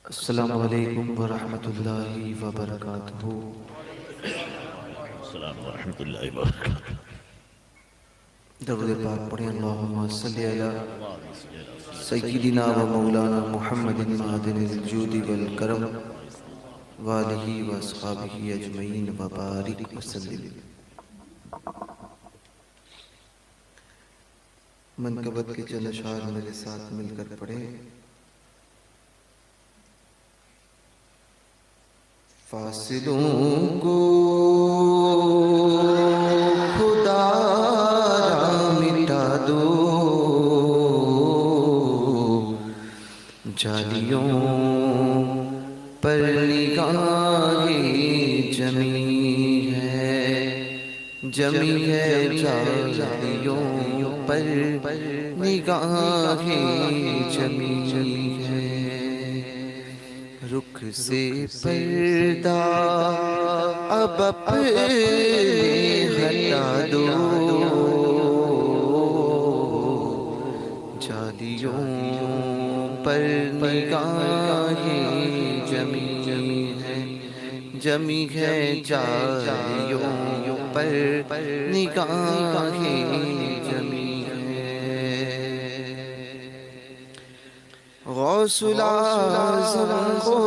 अस्सलामु अलैकुम वरहमतुल्लाहि वबरकातुहू। अस्सलाम वरहमतुल्लाहि वबरकातुहू। दरूद पाक पढ़ें। अल्लाहुम्मा सल्लि अला सय्यिदिना व मौलाना मुहम्मदिन मादिनिल जूदि वल करम व आलिहि व अस्हाबिहि अजमईन व बारिक वसल्लिम। मनकबत के चंद अशार मेरे साथ मिलकर पढ़ें। फासिलों को खुदारा मिटा दो, जालियों पर निगाहें जमी है जालियों पर निगाहें जमी है। रुख से पर्दा अब अपने हटा दो, जालियों पर निगाहें जमी है जालियों पर निगाहें जमी है। गौसुल आज़म को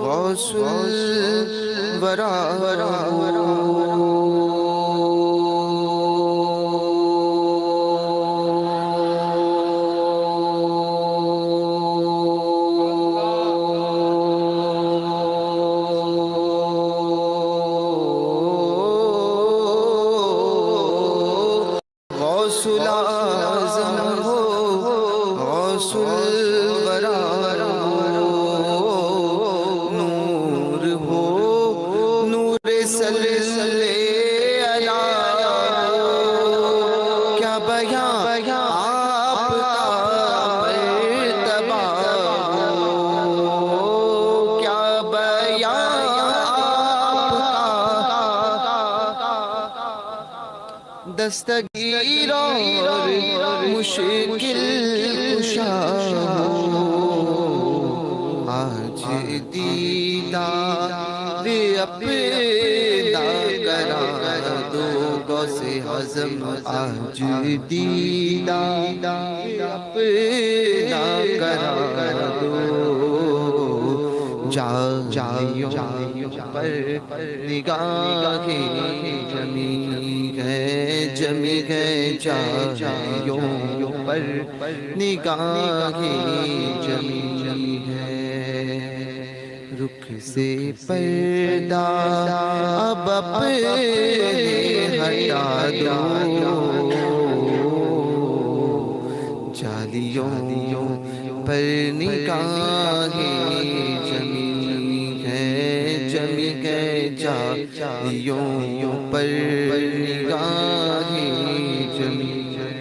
गौसुल वरा गौसुल आज़म हो गौसुल वरा नूर हो नूर सल्ले अला। क्या बयां आपका मर्तबा हो, क्या बयां आपका दस्तगीर और मुश्किल कुशा हो। आज दीदार अपना करा दो गौसे आज़म, आज दीदार अपना करा दो। जालियों पर निगाहें जमी है जालियों पर निगाहें जमी है। रुख से पर्दा अब अपने हटा दो, जालियों पर निगाहें जमी है जालियों पर निगाहें जमी है।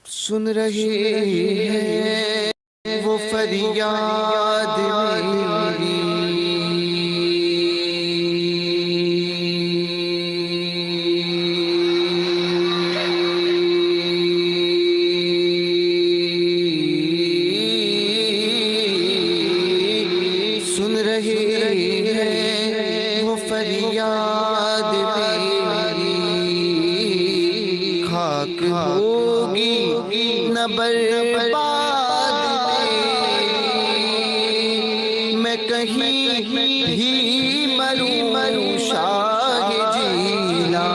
सुन रही है वो फरियाद मेरी, सुन रही है वो फरियाद मेरी। खाक होगी न बर्बाद मेरी, मैं कहीं भी मरूं शाह जीला।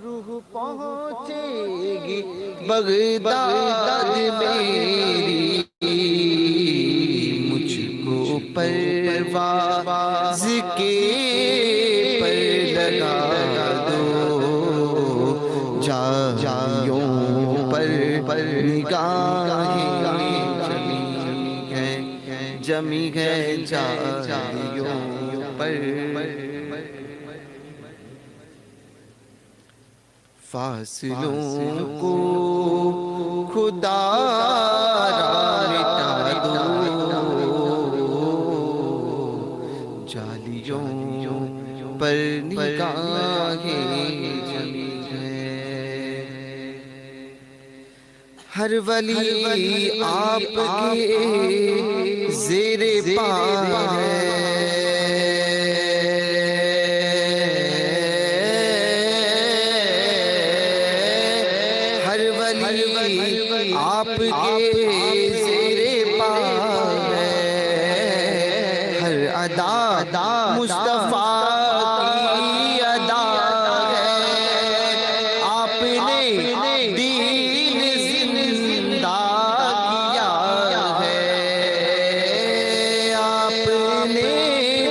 रूह पहुँचेगी बगदाद मेरी, मुझको परवाज़ के पर लगा दो, जालियों पर निगाहें जमी है जालियों पर। फासिलों को खुदारा मिटा दो, जालियों पर निगाहें जमी है। हर वली आपके ज़ेरे पा है। हर वली आपके ज़ेरे पा है। हर अदा मुस्तफा की अदा है। आपने दीन जिंदा किया है। आपने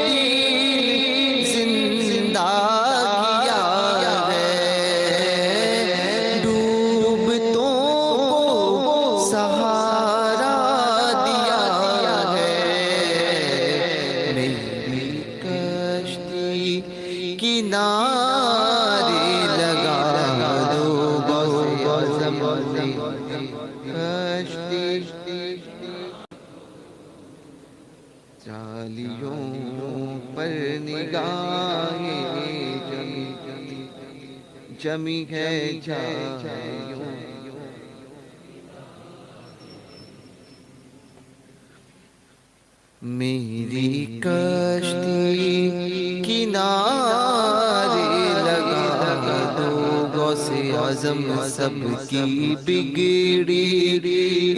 दीन जिंदा किया है। डूबतों को सहारा दिया है। मेरी कश्ती किनारे लगा दो कश्ती। जालियों पर निगाहें जमी है। जालियों मेरी कश्ती किनारे लगा दो। गौसे आज़म सबकी बिगड़ी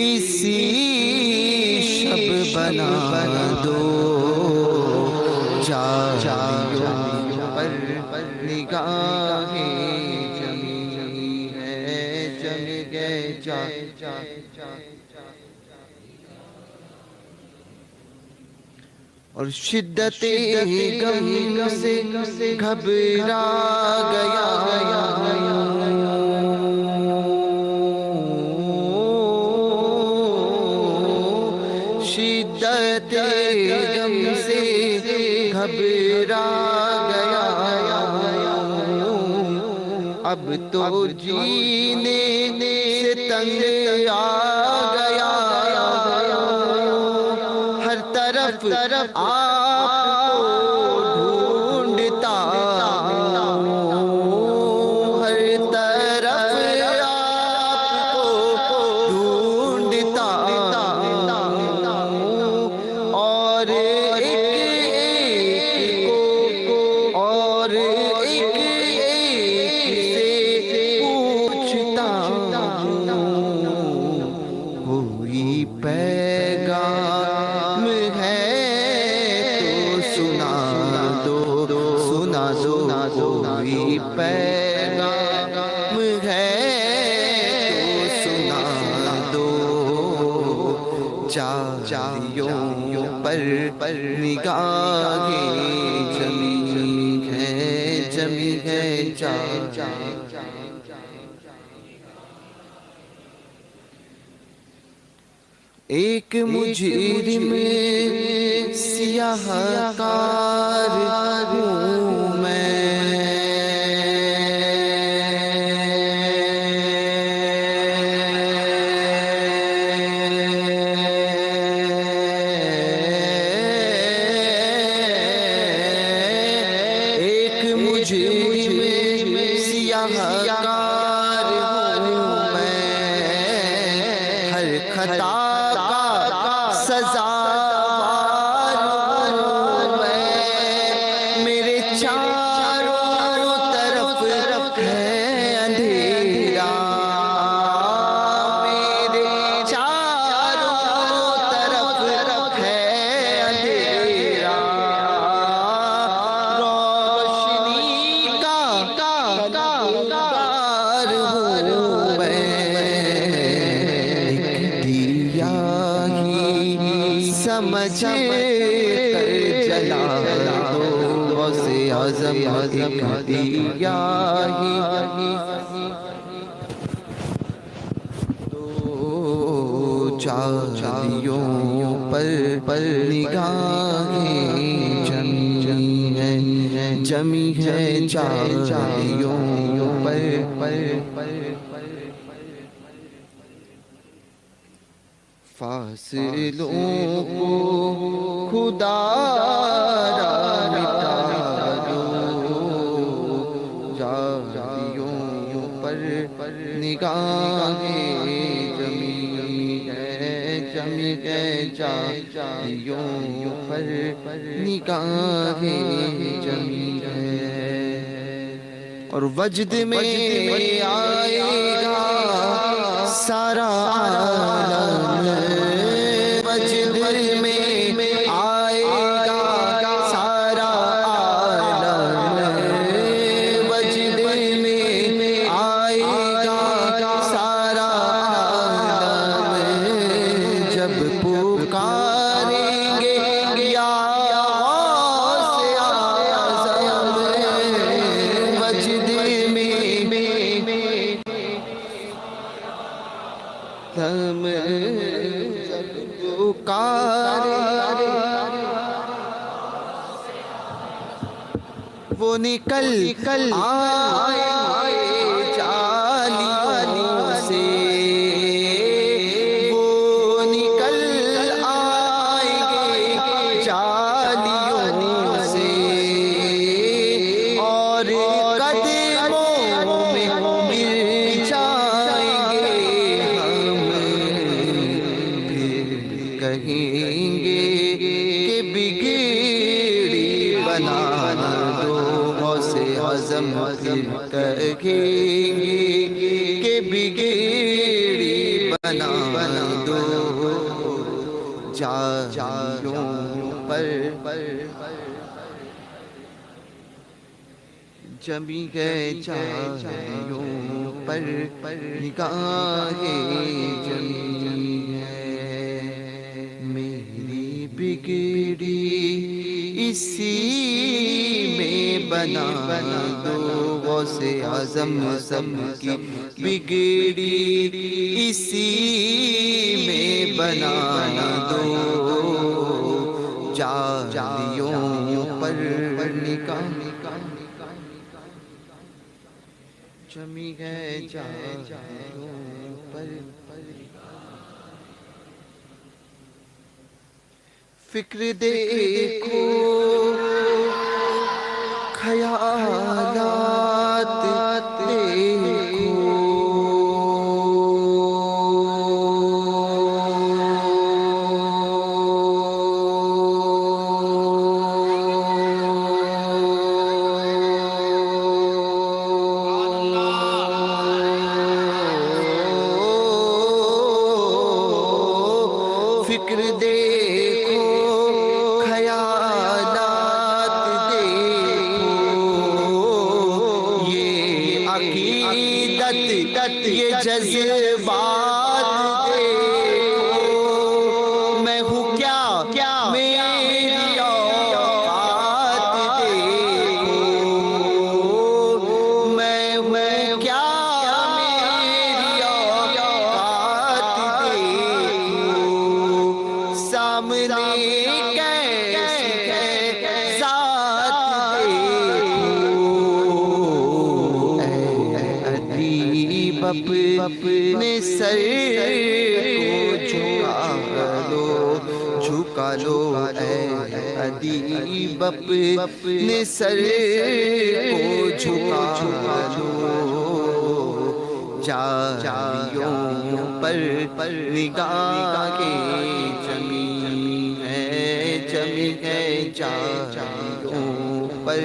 इसी शब बना दो। जालियों पर निगाहें जमी है। जमी है। और शिद्दते गम से घबरा गया। शिद्दते गम से घबरा गया। अब तो जीने से तंग आ गया। हर तरफ आपको ढूंढता। हर तरफ आपको ढूंढता। और एक से पूछता कोई पैगाम है तो सुना दो। कोई पैगाम है तो सुना दो। जालियों पर निगाहें जमी है। एक मुजरिम सियाहकार हूँ मैं। एक मुजरिम सियाहकार हूँ मैं। हर खता सज़ावार हूँ मैं। मेरे चारों तरफ है अंधेरा। मेरे चारों तरफ है अंधेरा। रोशनी का कार हूँ मैं। दिया समझ कर जला दो। गौसे आज़म एक दिया दो। जालियों पर निगाहें जमी है। जालियों पर फासिलों को खुदा निगाहे जमी है जालियों पर निगाहे जमी है। और वजद में आएगा सारा आलम, वजद में आएगा सारा आलम, वजद में आएगा सारा आलम। जब पुकारेंगे या गौसे आज़म, वजद में हम जब पुकारे वो निकल आए जालियों से, वो निकल आएंगे जालियों से। और कदमों में गिर जाएंगे हम, फिर कहेंगे कि बिगड़ी बना दो गौसे आज़म, फिर कहेंगे कि बिगड़ी बना दो जालियों पर जमी गए जालियों पर निगाहे जमी है। मेरी बिगड़ी इसी में बना दो गौसे आज़म, सबकी बिगड़ी इसी में बना दो जालियों पर निगाह जमी गए जालियों पर। फिक्र देखो ख्यालात देखो, फिक्र देखो ख्यालात देखो, ये अकीदत ये जज्बात देखो। मैं हूँ क्या मेरी औकात देखो, मैं हूँ क्या मेरी औकात देखो। सामने कैसी है ज़ात देखो। अपने सर को झुका लो अदीब अपने सर को झुका लो। जालियों पर निगाहे जमी है जालियों पर।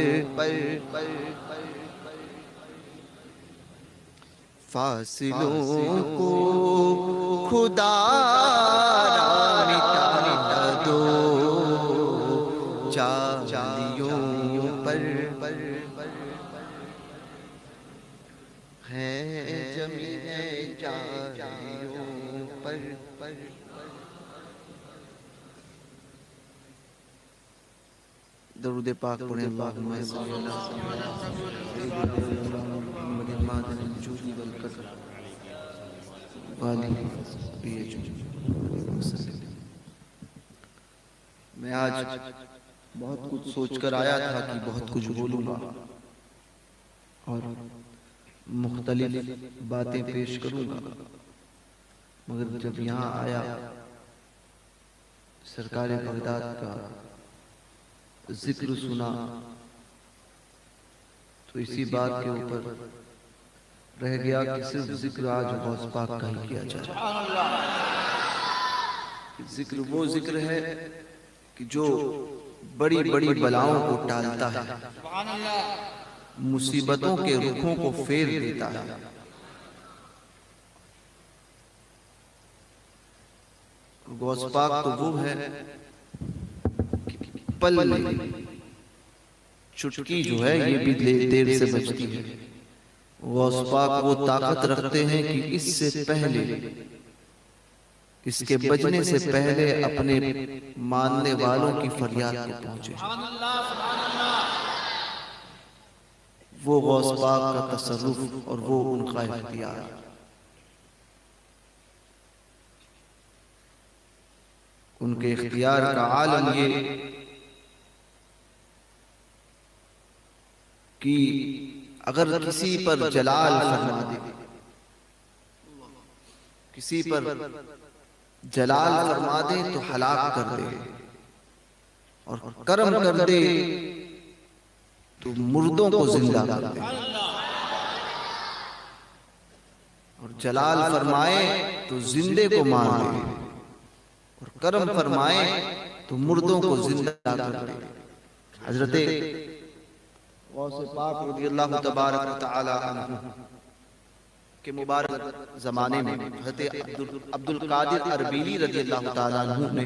फासिलों को खुदा मिटा दो जालियों पर है जमी है जालियों पर। दरूद पाक पढ़े अल्लाहुम्मा सल्ली अला मुहम्मदिन मादिनिल जूदी वल करम वालिही वसल्लम। मैं आज बहुत कुछ सोचकर आया था कि बहुत कुछ बोलूंगा और मुख्तलिफ बातें पेश करूंगा, मगर जब यहाँ आया सरकार बगदाद का जिक्र सुना तो इसी बात के ऊपर रह गया कि सिर्फ जिक्र आज गौस पाक का ही किया जाए। जिक्र वो जिक्र है कि जो बड़ी बड़ी बलाओं को टालता है, मुसीबतों के रुखों को फेर देता है। गौस पाक तो वो है पल में चुटकी जो है ये भी देर से बजती है। गौस पाक वो ताकत रखते हैं कि इससे पहले, इसके बजने से पहले अपने मानने वालों की फरियाद को पहुंचे। वो गौस पाक का तसर्रुफ और वो उनका इख्तियार। उनके इख्तियार का आलम ये कि अगर किसी पर जलाल फरमा दे, किसी पर जलाल फरमा दे तो हलाक कर दे, और करम कर दे तो मुर्दों को जिंदा कर दे। और जलाल फरमाए तो जिंदे को मार दे, और करम फरमाए तो मुर्दों को जिंदा कर दे। हजरत गौसे पाक रज़ियल्लाहु तबारक व तआला अन्हु के मुबारक जमाने में हजरत अब्दुल कादिर अरबीली रज़ियल्लाहु तआला अन्हु ने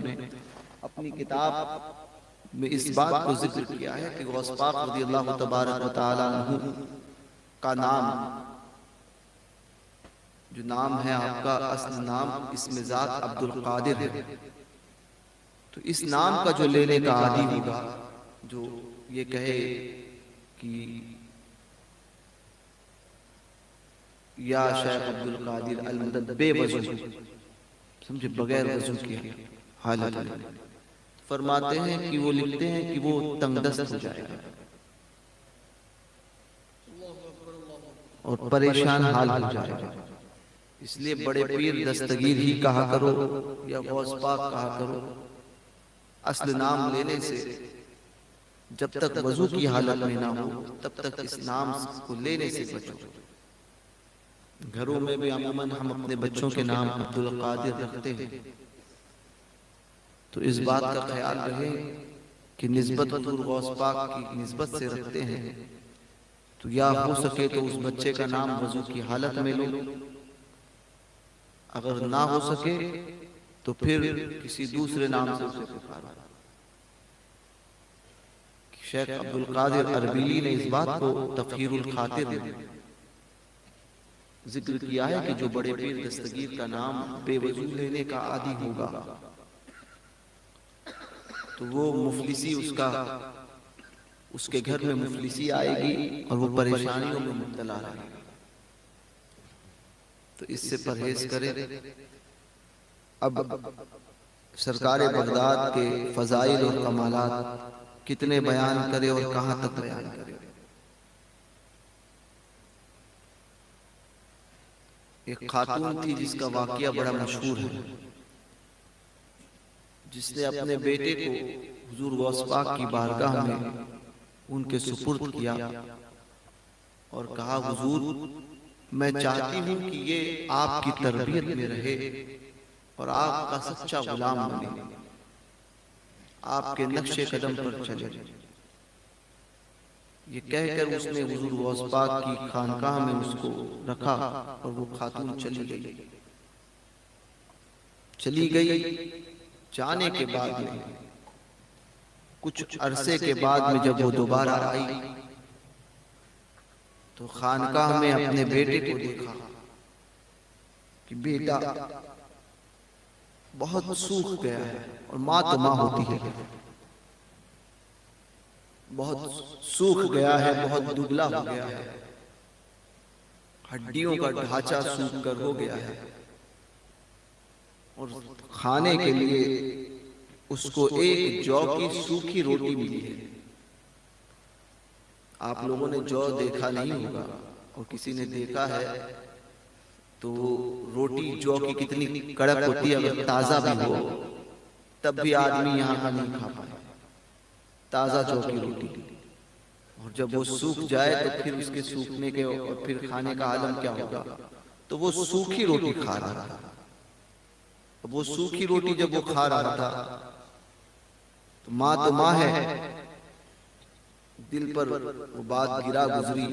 अपनी किताब में इस बात को जिक्र किया है कि गौस पाक रज़ियल्लाहु तबारक व तआला अन्हु का नाम, जो नाम है आपका असली नाम इसमें ज़ात अब्दुल कादिर है, तो इस नाम का जो लेने का आदी होगा, जो ये कहे कि या शेख अब्दुल कादिर अल मदद बेवजू, समझे, बगैर वजू की हालत में, फरमाते हैं कि वो लिखते हैं कि वो तंगदस्त हो जाएगा और परेशान हाल हो जाएगा। इसलिए बड़े पीर दस्तगीर ही कहा करो या गौस पाक कहा करो। असल नाम लेने से जब तक वजू की हालत में ना हो तब तक इस नाम को लेने से बचो। घरों में भी अमूमन हम अपने बच्चों के नाम अब्दुल कादिर रखते हैं, तो इस बात का ख्याल रहे कि निस्बत हुजूर गौस पाक की निस्बत से रखते हैं, तो या हो सके तो उस बच्चे का नाम वजू की हालत में लो, अगर ना हो सके तो फिर किसी दूसरे नाम से उसे पुकारो। शेख अब्दुल कादिर अरबीली ने इस बात को तफहीरुल खातिर में जिक्र किया है कि जो बड़े पीर दस्तगीर का नाम बेवजू लेने का आदी होगा तो वो मुफलिसी उसके घर में मुफलिसी आएगी और वो परेशानियों में मुब्तला रहेगा। तो इससे परहेज करें। अब सरकार बगदाद के फजाइल और कमालात कितने बयान करे और कहां तक बयान करे। एक खातून थी जिसका वाकया बड़ा मशहूर है, जिसने अपने बेटे को हुजूर गौस पाक की बारगाह में उनके सुपुर्द किया और कहा, हुजूर मैं चाहती हूं कि ये आपकी तरबियत में रहे और आपका सच्चा गुलाम बने, आपके नक्शे कदम पर चले। ये कहकर उसने हुजूर गौस पाक की खानकाह में उसको रखा और वो खातून चली गई। जाने के बाद में कुछ अरसे के बाद में जब वो दोबारा आई तो खानकाह में अपने बेटे को देखा कि बेटा बहुत सूख गया है, और माँ तो माँ होती है, बहुत सूख गया है, बहुत दुबला हो गया है, हड्डियों का ढांचा सूख कर हो गया है, और खाने के लिए उसको एक जौ की सूखी रोटी मिली है। आप लोगों ने जौ देखा नहीं होगा, और किसी ने देखा है तो रोटी जौ की कितनी कड़क होती है, अगर ताजा भी हो तब भी आदमी यहाँ का नहीं खा पाए, ताजा जौ की रोटी। और जब वो सूख जाए तो फिर उसके सूखने के और फिर खाने का आलम क्या होगा। तो वो सूखी रोटी खा रहा था। वो सूखी रोटी जब वो खा रहा था तो माँ है, दिल पर वो बात गिरा गुजरी,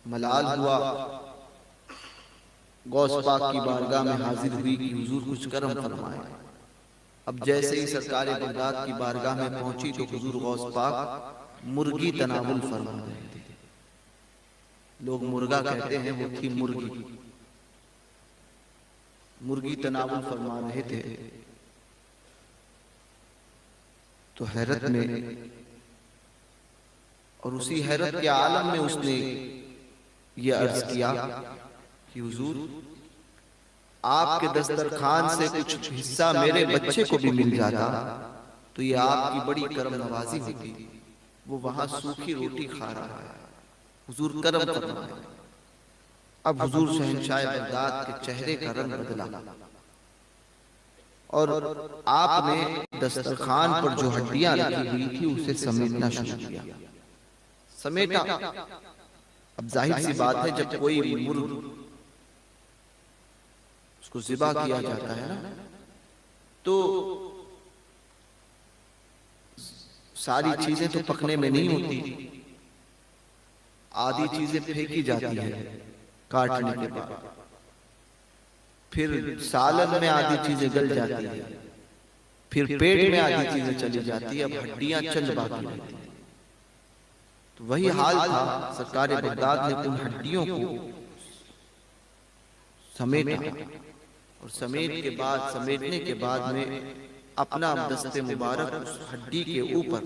मलाल हुआ, गौस पाक की बारगाह में हाजिर हुई कि हुजूर कुछ करम फरमाए। अब जैसे ही सरकार बगदाद की बारगाह में पहुंची तो हुजूर गौस पाक मुर्गी तनावुल फरमा रहे थे। लोग मुर्गा कहते हैं, वो थी मुर्गी। मुर्गी तनावुल फरमा रहे थे। तो हैरत में, और उसी हैरत के आलम में उसने ये अर्ज किया कि हुजूर आपके दस्तरखान से कुछ हिस्सा मेरे बच्चे को भी मिल जाता तो ये आपकी बड़ी करम नवाजी होती। वो वहां सूखी रोटी खा रहा है, हुजूर करम फरमाए। अब हुजूर शहंशाह बगदाद के चेहरे का रंग बदला और आपने दस्तरखान पर जो हड्डियां रखी हुई थी उसे समेटना शुरू किया। समेटा। अब जाहिर सी बात है, जब कोई मुर्ग उसको ज़िबा किया जाता है ना, तो सारी चीजें तो पकने में नहीं होती, आधी चीजें फेंकी जाती है काटने के बाद, फिर सालन में आधी चीजें गल जाती है, फिर पेट में आधी चीजें चली जाती है, अब हड्डियां चंद बाकी रहती है। तो वही हाल था। सरकार बगदाद ने उन हड्डियों को समेटा और समेटने के बाद में अपना दस्ते मुबारक उस हड्डी के ऊपर,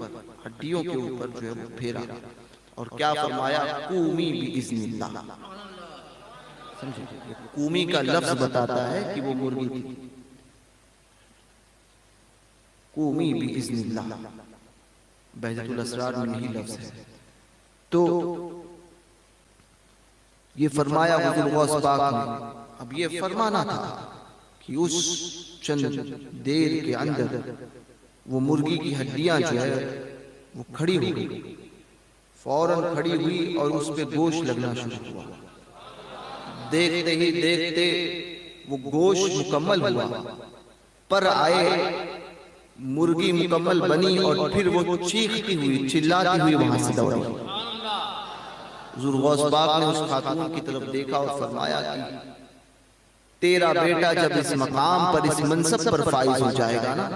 हड्डियों के ऊपर जो है वो फेरा और क्या फरमाया, कूमी बिइज़्निल्लाह। समझे, कूमी का लफ्ज बताता है कि वो मुर्गी थी। कूमी बिइज़्निल्लाह बहजतुल असरार में यही लफ्ज है। तो ये फरमाया हुजूर गौस पाक ने। अब ये फरमाना था कि उस चंद देर के अंदर वो मुर्गी की हड्डियां जो है वो खड़ी हो गई, फौरन खड़ी हुई और उस पे गोश्त लगना शुरू हुआ। देखते ही देखते वो गोश्त मुकम्मल हुआ, पर आए मुर्गी मुकम्मल बनी और फिर वो चीखती हुई, चिल्लाती हुई वहां से दौड़ी। हुजूर गौस पाक ने उस खातून की तरफ देखा और फरमाया कि तेरा बेटा जब इस मकाम पर, इस मनसब पर फाइज हो जाएगा ना,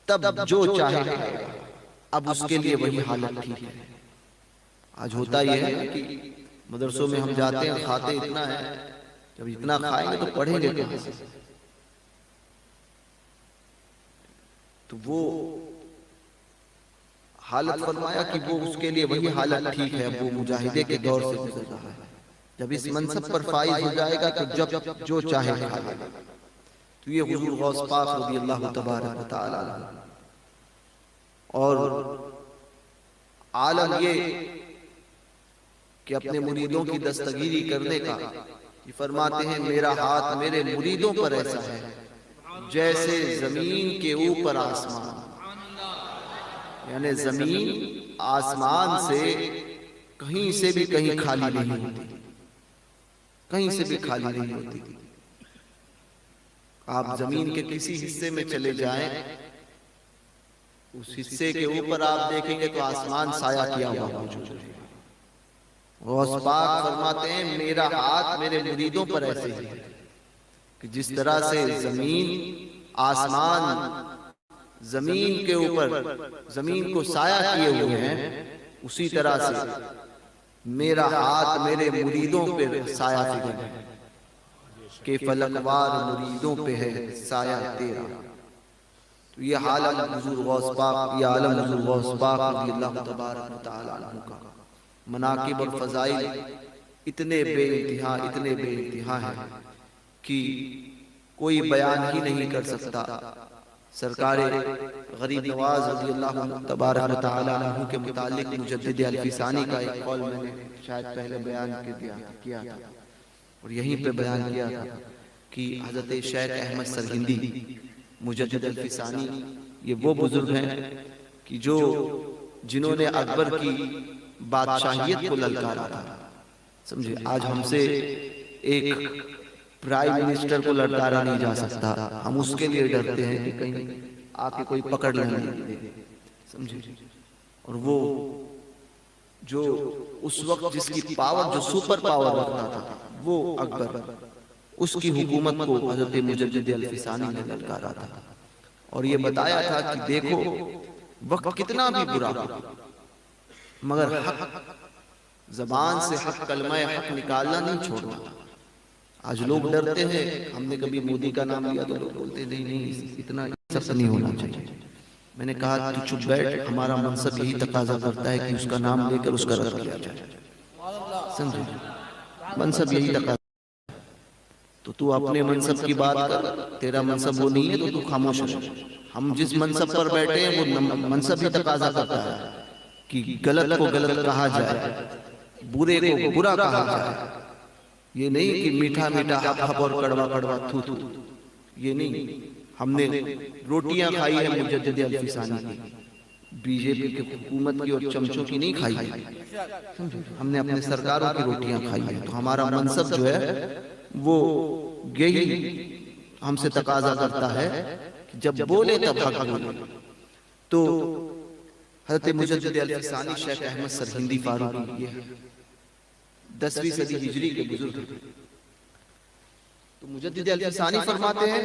तब जो चाहे खाएगा। अब उसके लिए वही हालत ठीक है। आज होता यह है कि मदरसों में हम जाते हैं, खाते इतना है, जब इतना खाएंगे तो पढ़ेंगे कहां से। तो वो हालत फरमाया कि वो उसके लिए वही हालत ठीक है। वो मुजाहिदे के दौर से गुजर रहा है। जब इस मनसब पर फाइज हो जाएगा तो जब जो चाहे खाएगा। तो ये हुजूर गौस पाक रज़ियल्लाहु तबारक व तआला और आलम ये कि अपने मुरीदों की दस्तगीरी करने का ये फरमाते हैं, मेरा हाथ मेरे मुरीदों पर ऐसा है जैसे जमीन के ऊपर आसमान। यानी जमीन आसमान से कहीं से भी कहीं खाली नहीं होती, कहीं से भी खाली नहीं होती। आप जमीन के किसी हिस्से में चले जाएं, उस हिस्से के ऊपर आप देखेंगे तो आसमान साया किया हुआ मौजूद है। गौस पाक फरमाते हैं, मेरा हाथ मेरे मुरीदों पर ऐसे है कि जिस तरह से जमीन आसमान जमीन के ऊपर जमीन को साया किए हुए हैं, उसी तरह से मेरा हाथ मेरे मुरीदों पे साया फिगर है कि फलकवार मुरीदों पे है साया तेरा। तो ये आलम हुजूर गौस पाक, ये आलम हुजूर गौस पाक रज़ियल्लाहु तबारक व तआला अन्हु का मनाकिब और फज़ाइल इतने बेइंतहा हैं कि कोई बयान ही नहीं कर सकता। सरकार गरीब नवाज रज़ियल्लाहु तबारक व तआला अन्हु के मुतालिक मुजद्दिद अल-फिसानी का एक कौल मैंने शायद पहले बयान किया था और यहीं पे बयान किया था कि हज़रत शेख अहमद सरहिंदी मुजद्दिद अल-फिसानी ये वो बुजुर्ग हैं कि जो जिन्होंने अकबर की बादशाहियत को ललकारा था। समझे, आज हमसे एक प्राइम मिनिस्टर को ललकारा नहीं जा सकता, हम उसके लिए डरते हैं कि कहीं आके कोई पकड़ लेना। समझे, और वो जो उस वक्त जिसकी पावर, जो सुपर पावर रखता था, वो अकबर, उसकी हुकूमत को हजरत मुजद्दिद अल-फिसानी ने ललकारा था और ये बताया था कि देखो वक्त कितना भी बुरा हो, मगर हक, जबान से हक, कलमा हक निकालना नहीं छोड़ना। आज लोग डरते हैं, हमने कभी मोदी का नाम लिया तो लोग बोलते नहीं नहीं इतना सब नहीं होना चाहिए। मैंने कहा तू चुप बैठ, हमारा मनसब यही तकाजा करता है कि उसका नाम लेकर उसका रद्द किया जाए। समझे, मनसब यही तकाजा, तो तू अपने मनसब की बात कर, तेरा मनसब वो नहीं है तो तू खामोश रह। हम जिस मनसब पर बैठे हैं वो मनसब ही तकाजा करता है कि गलत को गलत कहा जाए, बुरे को बुरा कहा जाए। ये नहीं कि मीठा मीठा हप हप और कड़वा कड़वा थू थू, ये नहीं। हमने रोटियां खाई है मुजद्दिद अल-फिसानी की, बीजेपी की हुकूमत की और चमचों की नहीं खाई है। हमने अपने सरकारों की रोटियां खाई है। तो हमारा मनसब जो है वो यही हमसे तकाजा करता है कि जब बोले तब हक बोले। तो हज़रत मुजद्दिद अल-फिसानी शेख अहमद सरहिंदी फारूकी, ये 10वीं सदी हिजरी के बुजुर्ग थे। तो मुजद्दिद अल-फिसानी फरमाते हैं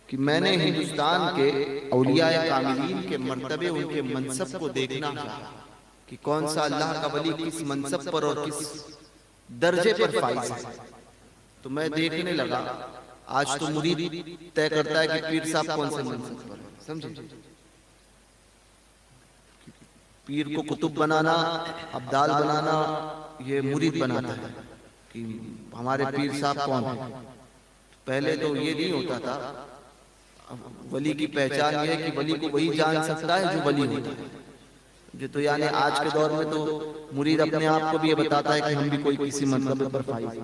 कि मैंने हिंदुस्तान के औलियाए कामिलीन के मर्तबे, उनके मनसब को देखना कि कौन सा अल्लाह का वली किस मनसब पर और किस दर्जे पर फाइज है। तो मैं देखने लगा, आज तो मुरीद तय करता है कि पीर साहब कौन से मनसब पर है। समझे, पीर को कुतुब बनाना, अब्दाल बनाना, ये मुरीद बनाता है कि हमारे पीर साहब कौन है। पहले तो ये नहीं होता था। वली की पहचान ये है कि वली को वही जान सकता है जो वली होता है। तो यानी आज के दौर में तो मुरीद अपने आप को भी ये बताता है कि हम भी कोई किसी मरतबे पर फाइज है,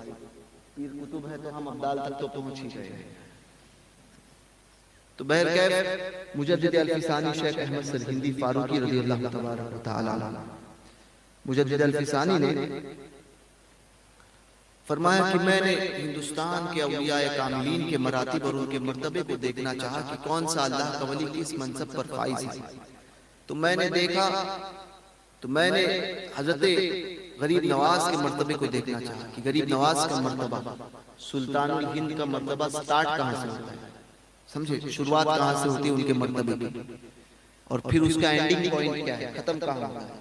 पीर कुतुब है तो हम अब्दाल तक तो पहुंच ही गए हैं। तो बहरकैफ मुजद्दिद अल-फिसानी शेख अहमद सरहिंदी फारूकी रज़ियल्लाहु तबारक व तआला अन्हु, मुजद्दिद अल-फिसानी ने फरमाया कि मैंने हिंदुस्तान के औलियाए कामिलीन के मरातिब और उनके मर्तबे को देखना चाहा कि कौन सा अल्लाह का वली किस मनसब पर फाइज है। तो मैंने देखा, तो मैंने हजरत गरीब नवाज के मर्तबे को देखना चाहा कि गरीब नवाज का मर्तबा, सुल्तानुल हिंद का मर्तबा स्टार्ट कहाँ से होता है। समझे, शुरुआत कहाँ से होती है उनके मर्तबे की, और फिर उसका एंडिंग पॉइंट क्या है, खत्म कहाँ होता है।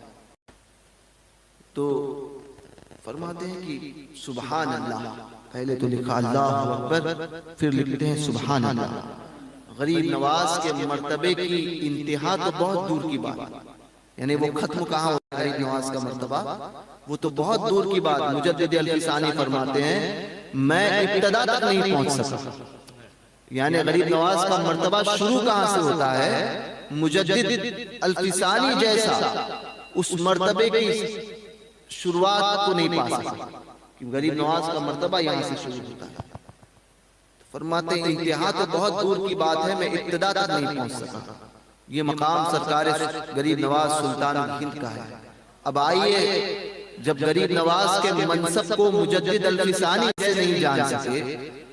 तो फरमाते हैं कि सुभान अल्लाह, पहले तो लिखा अल्लाहु अकबर, फिर लिखते हैं सुभान अल्लाह। गरीब नवाज के मर्तबे की इंतहा तो बहुत दूर की बात, यानी वो खत्म कहाँ होता है गरीब नवाज का मर्तबा, वो तो बहुत दूर की बात। मुजद्दिद अल-फिसानी फरमाते हैं मैं इब्तिदा तक नहीं पहुंच सका, यानी गरीब नवाज का मर्तबा शुरू कहाँ से होता है। मुजद्दिद अल-फिसानी जैसा उस मर्तबे की शुरुआत को नहीं पा सका कि गरीब नवाज का मर्तबा यहाँ से शुरू होता है। तो फरमाते हैं इंतहा तो बहुत दूर की बात है, मैं इब्तिदा तक नहीं पहुंच सका। ये मकाम सरकार गरीब नवाज सुल्तान हिंद का है। अब आइए, जब गरीब नवाज के मनसब को मुजद्दिद अल-फिसानी से नहीं जान सके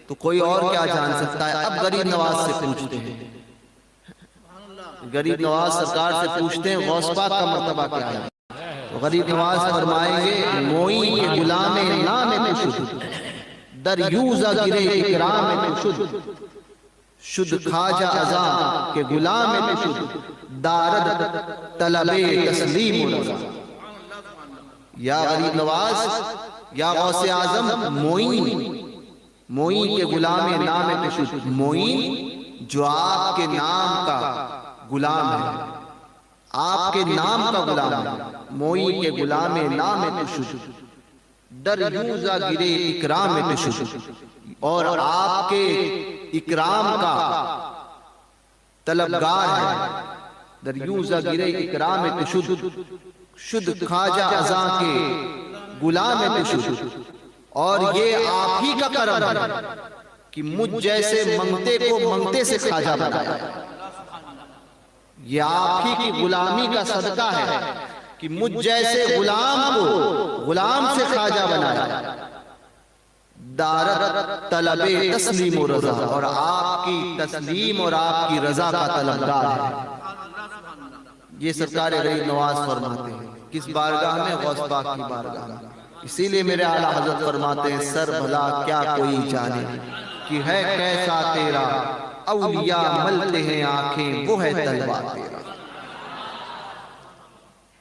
तो कोई और क्या जान सकता है। अब गरीब नवाज से पूछते हैं, गरीब नवाज सरकार से पूछते हैं गौस पाक का मर्तबा क्या है। तो गरीब नवाज फरमाएंगे मोई के गुलाम नाम खुशुद, दर यूज़ा गिरे इकराम खुशुद, शुद्ध खाजा अज़ा के गुलाम खुशुद, दारद तलबे तस्लीम रज़ा। या गरीब नवाज, या गौसे आज़म मोई, मोई के गुलाम नाम खुशुद, मोई जो आपके नाम का गुलाम है, आपके नाम का गुलाम है। मोई के गुलाम नाम खुशुद, दर यूज़ा गिरे इकराम खुशुद, और आपके इकराम का तलबगार है। दर यूज़ा गिरे इकराम खुशुद, शुद्ध खाजा अज़ा के गुलाम खुशुद। और ये आप ही का करम है कि मुझ जैसे मंगते को मंगते से खाजा बनाया। ये आप ही की गुलामी का सदका है कि मुझ जैसे गुलाम को गुलाम से ख्वाजा बनाया। दारत तलबे तस्लीम और रजा, और आपकी तस्लीम और आपकी रजा का तलबगार है। ये सरकार गरीब नवाज फरमाते हैं किस बारगाह में? गौस पाक की बारगाह में। इसीलिए मेरे आला हजरत फरमाते हैं सर भला क्या कोई जाने कि है कैसा तेरा, औलिया मलते हैं आंखें वो है तलवा तेरा।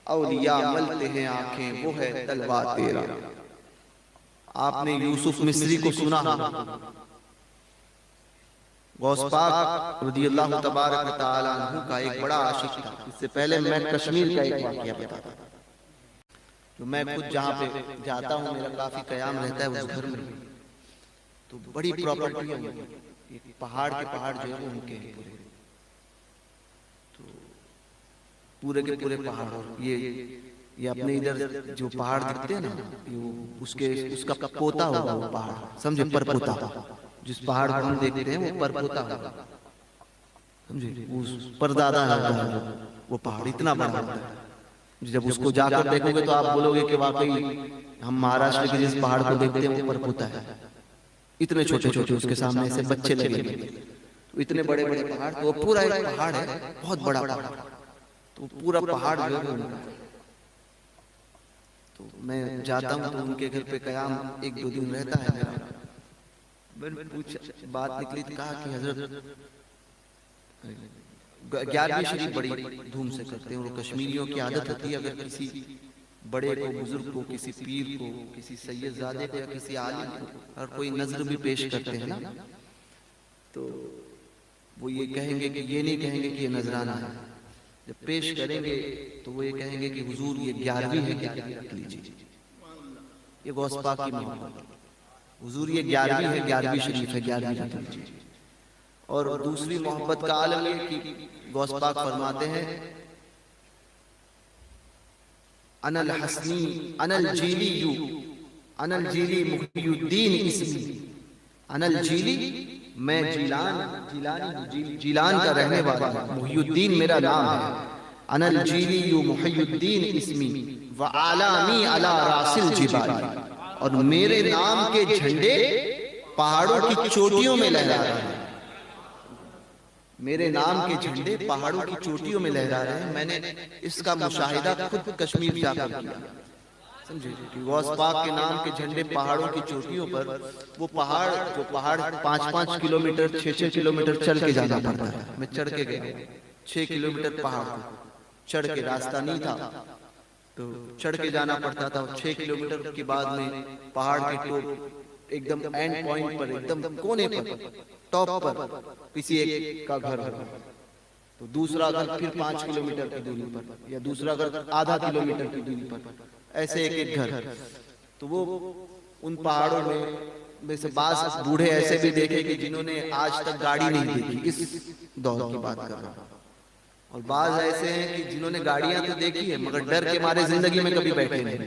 औलिया मलते हैं आंखें वो है तलवा तेरा। आपने यूसुफ मिस्री को सुना, गौस पाक रज़ियल्लाहु तबारक व तआला अन्हु का एक बड़ा आशिक था। इससे पहले मैं कश्मीर का एक वाक़या बताता हूं। तो मैं खुद जहाँ पे जाता हूँ मेरा काफी कयाम रहता है उस घर में, तो बड़ी प्रॉपर्टी है, पहाड़ के पहाड़ जो है वो उनके हैं पूरे, तो पूरे के पूरे पहाड़। और ये अपने इधर जो पहाड़ दिखते हैं ना, उसका पोता होगा वो पहाड़, समझे, परपोता। जिस पहाड़ को हम देखते हैं वो परपोता होगा, समझे, उस परदादा है वो पहाड़, इतना बड़ा होता है। जब उसको जाकर देखोगे तो आप बोलोगे कि वाकई हम महाराष्ट्र के जिस पहाड़ को देखते हैं वो परपोता है। इतने छोटे छोटे उसके सामने से बच्चे लगे, तो इतने बड़े बड़े पहाड़, तो पूरा एक पहाड़ है, बहुत बड़ा पहाड़, तो पूरा पहाड़ जो है उनका। तो मैं जाता हूँ तो उनके घर पे कयाम एक दो दिन रहता है मेरा। मैंने पूछा, बात निकली तो कहा कि हजरत 11वीं शरीफ बड़ी धूम से करते हैं, और कश्मीरियों की आदत होती है अगर किसी बड़े को, बुजुर्ग को, किसी पीर को, किसी सैयदजादे को या किसी आलिम को और कोई नजर भी पेश करते हैं ना, तो वो ये कहेंगे कि ये नहीं कहेंगे कि ये नजराना है। जब पेश करेंगे तो वो ये कहेंगे कि हुजूर ये 11वीं है, 11वीं रख लीजिए। ये गौस पाक की मोहब्बत, हुजूर ये 11वीं है, 11वीं शरीफ है, 11वीं रख लीजिए। और दूसरी मोहब्बत का आलम है कि गौस पाक फरमाते हैं अनल हसनी अनल जीली यू अनल जीली मुहियुद्दीन इस्मी। अनल जीली, मैं जीलान का रहने वाला हूं, मुहियुद्दीन मेरा नाम है। अनल जीली यू मुहियुद्दीन इस्मी व आलामी अला रासिल जिबाली, और मेरे नाम के झंडे पहाड़ों की चोटियों में लहरा रहे हैं। मेरे नाम के झंडे पहाड़ों की चोटियों में लहरा रहे हैं। मैंने इसका मुशाहिदा खुद कश्मीर जाकर किया, समझे, गौस पाक के नाम के झंडे पहाड़ों की चोटियों पर, वो पहाड़ जो पहाड़ 5-5 किलोमीटर 6-6 किलोमीटर चल के जाना पड़ता है। मैं चढ़ के गया 6 किलोमीटर पहाड़ चढ़ के, रास्ता नहीं था तो चढ़ के जाना पड़ता था। 6 किलोमीटर के बाद में पहाड़ के टॉप एकदम एंड पॉइंट पर, एकदम कोने पर, टॉप पर किसी एक का घर होगा, तो दूसरा घर फिर 5 किलोमीटर की दूरी पर, या दूसरा घर आधा किलोमीटर की दूरी पर, ऐसे एक एक घर। तो वो उन पहाड़ों में से बास बूढ़े ऐसे भी देखे कि जिन्होंने आज तक गाड़ी नहीं देखी, इस दौर की बात कर रहा हूं, और बाज ऐसे हैं कि जिन्होंने गाड़ियां तो देखी है मगर डर के मारे जिंदगी में कभी बैठे नहीं,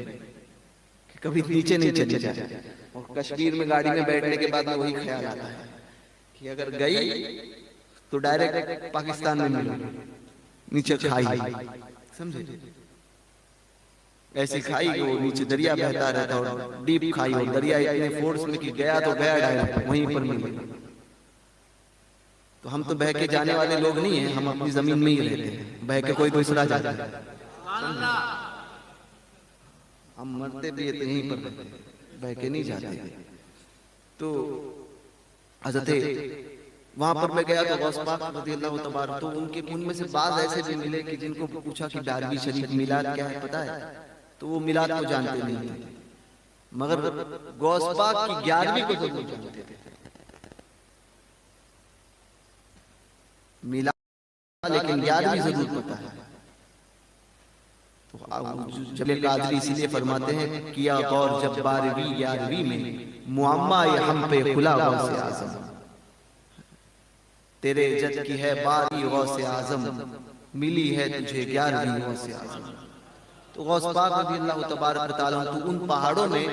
कि कभी नीचे नहीं चले जाए। और कश्मीर में गाड़ी में बैठने के बाद में वही ख्याल आता है कि अगर गई तो डायरेक्ट पाकिस्तान में मिलोगे, नीचे खाई, समझे, ऐसी खाई वो नीचे दरिया बहता रहता, और डीप खाई, और दरिया इतने फोर्स में कि गया तो गया डायरेक्ट वहीं पर मिले। तो हम तो बह के जाने वाले लोग नहीं हैं, हम अपनी जमीन में ही रहते हैं, बह के कोई दूसरा जाता है, हम मरते भी यहीं पर बह के नहीं जाते। तो हज़रत वहां पर मैं गया तो गौस पाक रज़ियल्लाहु तबारक, तो उनके उनमें से बाज ऐसे भी मिले कि जिनको पूछा कि 11वीं शरीफ मिलाद क्या है पता है, तो वो मिलाद को जानते नहीं थे, मगर गौस पाक की 11वीं को जरूर जानते थे। मिलाद लेकिन 11वीं जरूर पता है। तो जब कादरी इसीलिए फरमाते हैं किया गौर जब 12वीं 11वीं में मुअम्मा ये हम पे खुला गौसे आज़म, तेरे जद की है 12वीं गौसे आज़म, मिली है तुझे 11वीं गौसे आज़म। तो गौस पाक रज़ियल्लाहु तबारक व तआला तो उन पहाड़ों में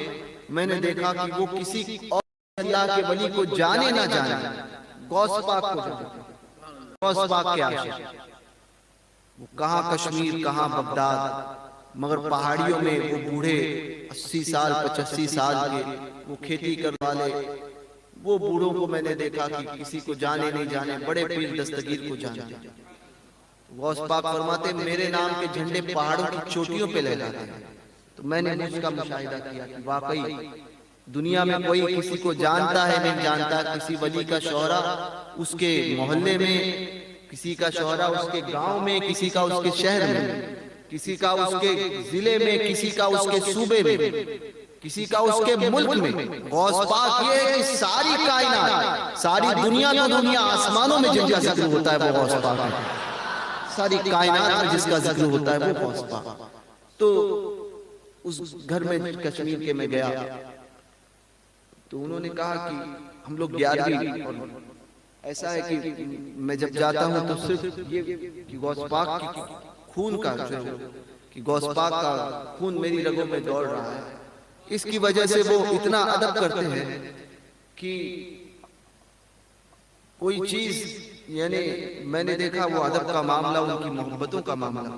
मैंने देखा कि वो किसी और अल्लाह के वली को जाने ना जाने, गौस पाक को जाने, गौस पाक के आशिक। वो कहाँ कश्मीर, कहाँ बगदाद, मगर पहाड़ियों में वो बूढ़े 80 साल 85 साल के वो खेती करने वाले, वो बूढ़ों को मैंने देखा कि किसी को जाने नहीं जाने, बड़े पीर दस्तगीर को जानते। गौस पाक फरमाते मेरे नाम के झंडे पहाड़ों की चोटियों पे लहराते हैं। तो मैंने उसका मुशाहिदा किया कि वाकई दुनिया में कोई किसी को जानता है नहीं जानता, किसी वली का शोहरा उसके मोहल्ले में, किसी का शोहरा उसके गांव में, किसी का उसके शहर में, किसी का उसके जिले में, किसी का उसके सूबे में, किसी का उसके मुल्क में। गौस पाक ये है कि सारी कायनात, सारी दुनिया तो दुनिया, आसमानों में जिनका जिक्र होता है वो गौस पाक है, सारी कायनात में जिसका जिक्र होता है वो गौस पाक। तो उस घर में कश्मीर के में गया तो उन्होंने कहा कि हम लोग 11वीं, और ऐसा है कि मैं जब जाता हूं तो सिर्फ ये कि गौस पाक की खून का जो कि गौस पाक का खून मेरी रगों में दौड़ रहा है, इसकी वजह से वो इतना अदब करते हैं कि कोई चीज, यानी मैंने देखा वो अदब का मामला, उनकी मोहब्बतों का मामला,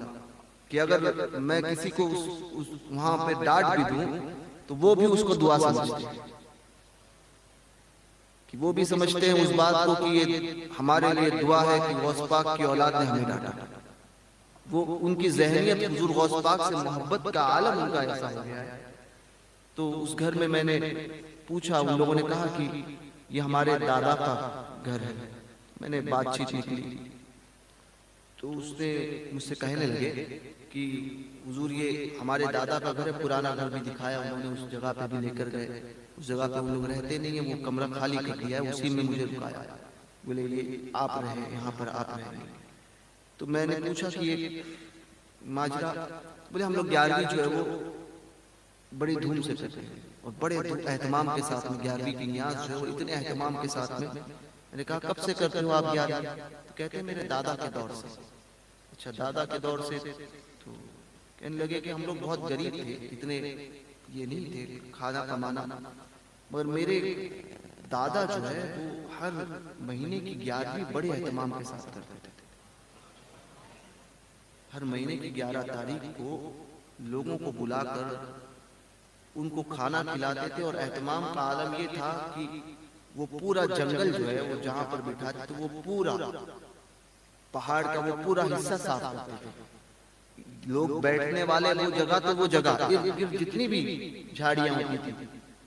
कि अगर मैं किसी को वहां पे डांट भी दूं तो वो भी उसको दुआ समझते हैं, कि वो भी समझते हैं उस बात को कि ये हमारे लिए दुआ है कि गौस पाक की औलाद ने हमें डांटा। वो उनकी ज़हनियत हुजूर गौस पाक से मोहब्बत का आलम उनका ऐसा हो गया है। तो उस घर में मैंने पूछा, उन लोगों ने कहा कि ये हमारे दादा का घर है। मैंने बातचीत निकली तो उसने मुझसे कहने लगे कि हुजूर ये हमारे दादा का घर है, पुराना घर भी दिखाया उन्होंने, उस जगह पे भी लेकर गए, उस जगह पे उन लोग रहते नहीं है, वो कमरा खाली कर दिया है, उसी में मुझे रुकाया, बोले ये आप रहे, यहाँ पर आप रहेंगे। तो मैंने पूछा कि ये माजरा, बोले हम लोग 11वीं जो है वो बड़ी धूम से करते हैं और बड़े एहतमाम के साथ में 11वीं की नियाज जो है वो इतने एहतमाम के साथ में। मैंने कहा कब से करते हो आप 11वीं? तो कहते हैं मेरे दादा के दौर से। अच्छा, दादा के दौर से? तो कहने लगे कि हम लोग बहुत गरीब थे, इतने ये नहीं थे खाना कमाना, मगर मेरे दादा जो है वो हर महीने की 11वीं बड़े एहतमाम के साथ करते थे। हर महीने की 11 तारीख को लोगों को बुलाकर उनको खाना खिलाते थे, और एहतमाम का आलम ये था कि वो पूरा जंगल जो है वो जहां पर बिठाते थे वो पूरा पहाड़ का वो पूरा हिस्सा साफ करते थे। लोग बैठने वाले वो जगह, तो वो जगह इर्द गिर्द जितनी भी झाड़ियां होती थी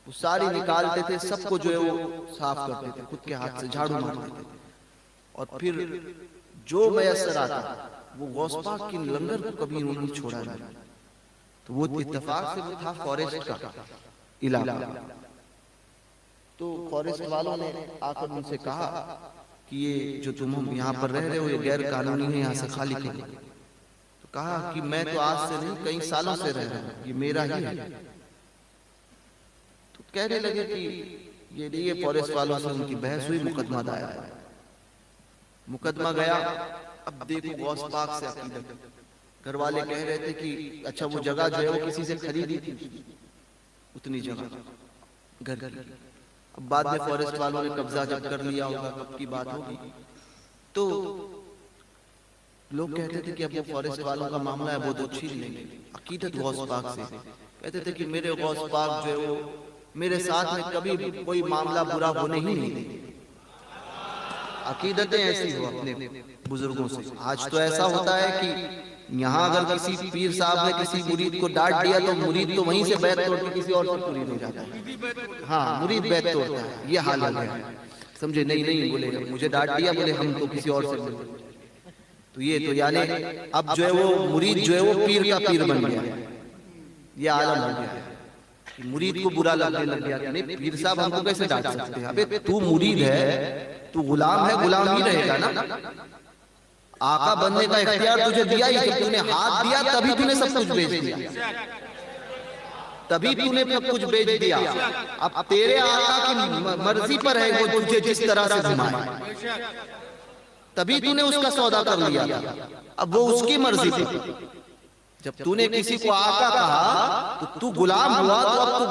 वो सारी निकालते थे, सबको जो है वो साफ करते थे, खुद के हाथ से झाड़ू मारते थे। और फिर जो मैसर आता वो गौस पाक की लंगर को कभी उन्होंने छोड़ा नहीं। तो वो इत्तेफाक से वो था फॉरेस्ट का इलाका। तो फॉरेस्ट वालों ने आकर उनसे कहा कि ये जो तुम यहाँ पर रह रहे हो ये गैर कानूनी है, यहाँ से खाली करो। तो कहा कि मैं तो आज से नहीं कई सालों से रह रहा हूँ, ये मेरा ही है। तो कहने लगे कि ये नहीं, ये फॉरेस्ट वालों से उनकी बहस हुई, मुकदमा दायर, मुकदमा गया। अब देखो गौस पाक से अकीदत, घर वाले कह रहे थे कि अच्छा वो जगह जो है वो किसी से खरीदी थी, उतनी जगह घर की। अब बाद में फॉरेस्ट वालों ने कब्जा जब कर लिया होगा, कब की बात होगी, तो लोग कहते थे कि अब वो फॉरेस्ट वालों का मामला है वो तो छीन लेंगे। अकीदत गौस पाक से कहते थे कि मेरे गौस पाक जो है वो मेरे साथ में कभी कोई मामला बुरा होने ही नहीं देंगे। अकीदतें ऐसी हो अपने बुजुर्गों से। आज तो ऐसा होता है कि यहाँ अगर किसी पीर साहब ने किसी मुरीद को डांट दिया तो मुरीद तो वहीं से बैत तोड़ के किसी और से मुरीद हो जाता है। हाँ, मुरीद बैत तोड़ता है, ये हाल है, समझे? नहीं नहीं बोले मुझे डांट दिया, बोले हम तो किसी और से मिले। तो ये तो यानी अब जो है वो मुरीद जो है वो पीर का पीर बन गया, ये आलम हो गया कि मुरीद को बुरा लगने लग गया कि नहीं पीर साहब हमको कैसे डांट सकते हैं। अबे तू मुरीद है, तू गुलाम है, गुलाम ही रहेगा ना। आका बनने का इख्तियार तुझे दिया ही, जब तूने हाथ दिया तभी तूने सब कुछ बेच दिया, तभी तूने सब कुछ बेच दिया। अब तेरे आका की मर्जी पर है वो तुझे जिस तरह से घुमाए, तभी तूने उसका सौदा कर लिया था। अब वो उसकी मर्जी थी। जब तूने किसी को आका कहा तो तू गुलाम हुआ, तो अब तू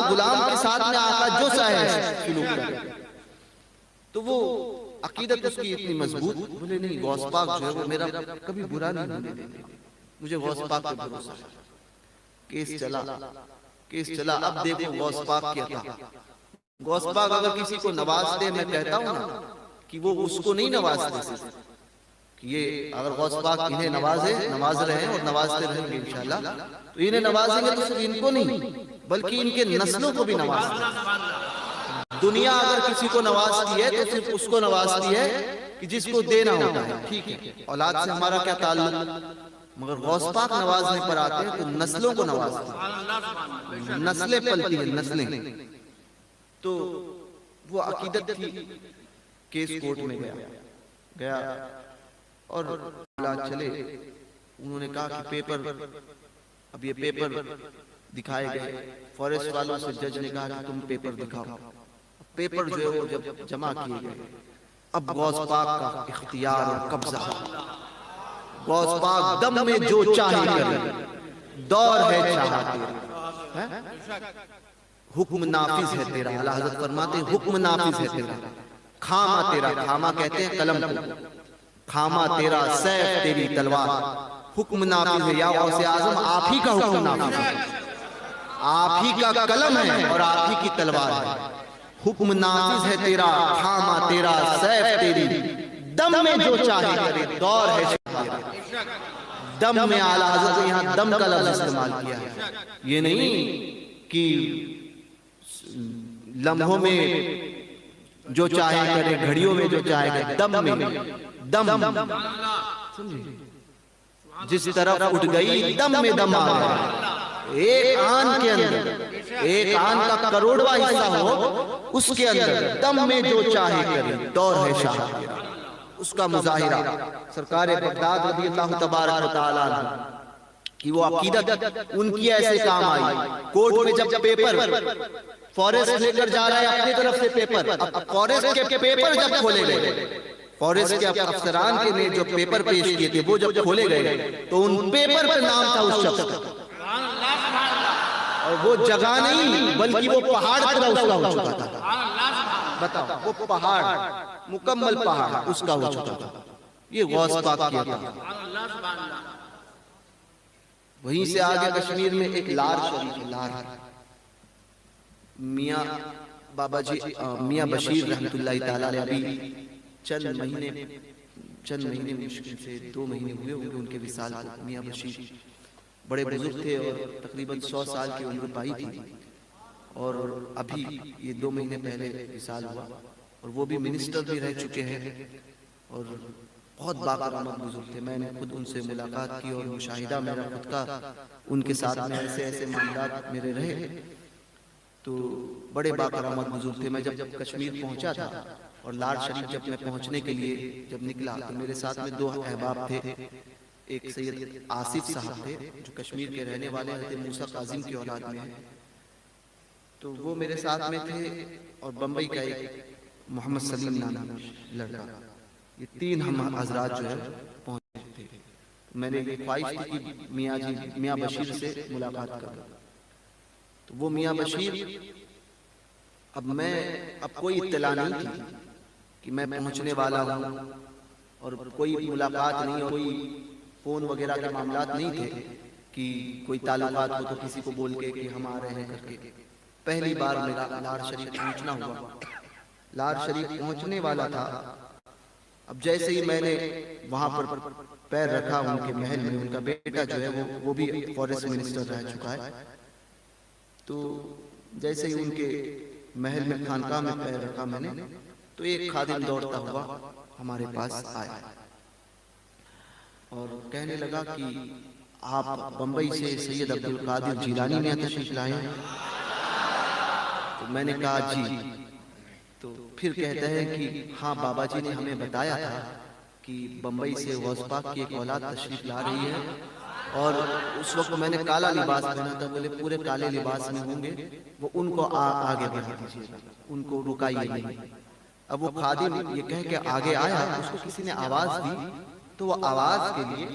गुलाम के साथ में आका जो चाहे शुरू कर। तो वो अकीदत उसकी इतनी मजबूत, बोले नहीं गौस पाक जो है वो मेरा कभी बुरा नहीं होने देंगे, मुझे गौस पाक पे भरोसा है। केस चला, अब देखो गौस पाक क्या था। गौस पाक अगर किसी को नवाज दे, मैं कहता हूं ना कि वो उसको नहीं नवाजते सिर्फ कि ये अगर गौस पाक इन्हें नवाज रहे हैं और नवाजते रहेंगे इंशाल्लाह, तो इन्हें नवाजेंगे तो सिर्फ इनको नहीं बल्कि इनके नस्लों को भी नवाज। दुनिया अगर किसी को नवाजती है तो सिर्फ उसको नवाजती है कि जिसको देना होता है, ठीक है, औलाद से हमारा क्या ताल्लुक, मगर गौस पाक नवाजने पर आते हैं तो नस्लों को नवाजते हैं, नस्लें पलती हैं, नस्लें। तो वो अकीदत थी। केस कोर्ट में गया और चले, उन्होंने कहा कि पेपर, अब ये पेपर दिखाए गए, फॉरेस्ट वालों से जज ने कहा कि तुम पेपर दिखाओ। पेपर जो है वो जब जमा किए गए, अब गौस पाक का इख्तियार और कब्जा, गौस पाक दम में जो चाहे करे, दौर है चाहा तेरा, हुक्म नाफिज है तेरा। आला हज़रत फरमाते हैं हुक्म नाफिज है तेरा, खामा तेरा, खामा कहते हैं कलम को, खामा तेरा, सैफ तेरी तलवार, हुक्म नाफिज है। या गौसे आज़म आप ही का हुक्म नाफिज है, आप ही का कलम है और आप ही की तलवार है। हुक्म नाफिज है तेरा, खामा तेरा, सैफ तेरी, दम में जो चाहे करे, दौर है तेरा। दम में आला हज़रत यहाँ दम का लफ्ज़ इस्तेमाल किया है, ये नहीं कि लम्हों में जो चाहे करे, घड़ियों में जो चाहे करे, दम में दम, जिस तरफ उठ गई दम में दम आ गया। एक आन के अंदर, एक आन का करोड़वा हिस्सा हो, उसके अंदर दम में जो चाहे करे, दौर है शाह तेरा। उसका मुजाहिरा सरकार बगदाद रज़ी अल्लाह तबारक व तआला कि वो अकीदत उनकी ऐसे काम आई। कोर्ट में जब पेपर फॉरेस्ट लेकर जा रहा है अपनी तरफ से पेपर, अब फॉरेस्ट के पेपर जब खोले गए, फॉरेस्ट के अफसरान के ने जो पेपर पेश किए थे वो जब खोले गए तो उन पेपर पर नाम था उस शख्स का, और वो जगह नहीं बल्कि वो पहाड़ पूरा उसका हो चुका था। बताओ, वो पहाड़, मुकम्मल पहाड़ उसका हो चुका था। ये गौस पाक किया था। वहीं से आगे कश्मीर में एक लार शरीफ, लार मियाँ बाबा जी मियाँ बशीर रहमतुल्लाह ताला अलैह, अभी चंद महीने मुश्किल से 2 महीने हुए होंगे उनके विसाल को। मियाँ बशीर बड़े बुजुर्ग थे और तकरीबन 100 साल की उम्र पाई थी, और अभी ये 2 महीने पहले विसाल हुआ, और वो भी मिनिस्टर भी रह चुके हैं और बहुत बाकरामत बुजुर्ग थे। मैंने खुद उनसे मुलाकात की और मुशाहिदा मेरा खुद का उनके साथ में ऐसे मामलात मेरे रहे, तो बड़े बाकरामत बुजुर्ग थे। मैं जब कश्मीर पहुंचा था और लार शरीफ जब मैं पहुंचने के लिए जब निकला तो मेरे साथ में 2 अहबाब थे। एक सैयद आसिफ साहब थे जो कश्मीर के रहने वाले हज़रत मूसा काजिम की औलाद में हैं, तो वो मेरे साथ में थे, और बम्बई का एक मोहम्मद सलीम नाम लड़का। ये 3 हम हजरात जो है पहुंचे थे। मैंने ये ख्वाहिश थी कि मियाँ बशीर से मुलाकात करूं, तो वो मियाँ बशीर, अब कोई इत्तला नहीं थी कि मैं पहुंचने वाला हूं, और कोई मुलाकात नहीं, और कोई फोन वगैरह के मामलात नहीं थे कि कोई ताल्लुकात हो तो किसी को बोल के कि हम आ रहे हैं करके। पहली बार मेरा लार शरीफ पहुंचना हुआ। लार शरीफ पहुंचने वाला था, अब जैसे ही मैंने वहां पर पैर रखा उनके महल में, उनका बेटा जो है वो भी फॉरेस्ट मिनिस्टर रह चुका है, तो जैसे ही उनके महल में खानकाह में पैर रखा मैंने, तो एक खादिम दौड़ता हुआ हमारे पास आया और कहने लगा कि आप बंबई से सैयद अब्दुल कादिर जिलानी में तशरीफ लाए हैं। तो मैंने कहा जी। तो फिर कहते हैं कि हाँ, बाबा जी ने हमें बताया था कि बंबई से गौस पाक की एक औलाद तशरीफ ला रही है, और उस वक्त मैंने काला लिबास पहना था। बोले पूरे काले लिबास में होंगे वो, उनको आगे बढ़ा दीजिए, उनको रुकाइए नहीं। अब वो खादिम ये कह के आगे आया, उसको किसी ने आवाज दी, तो वो आवाज के लिए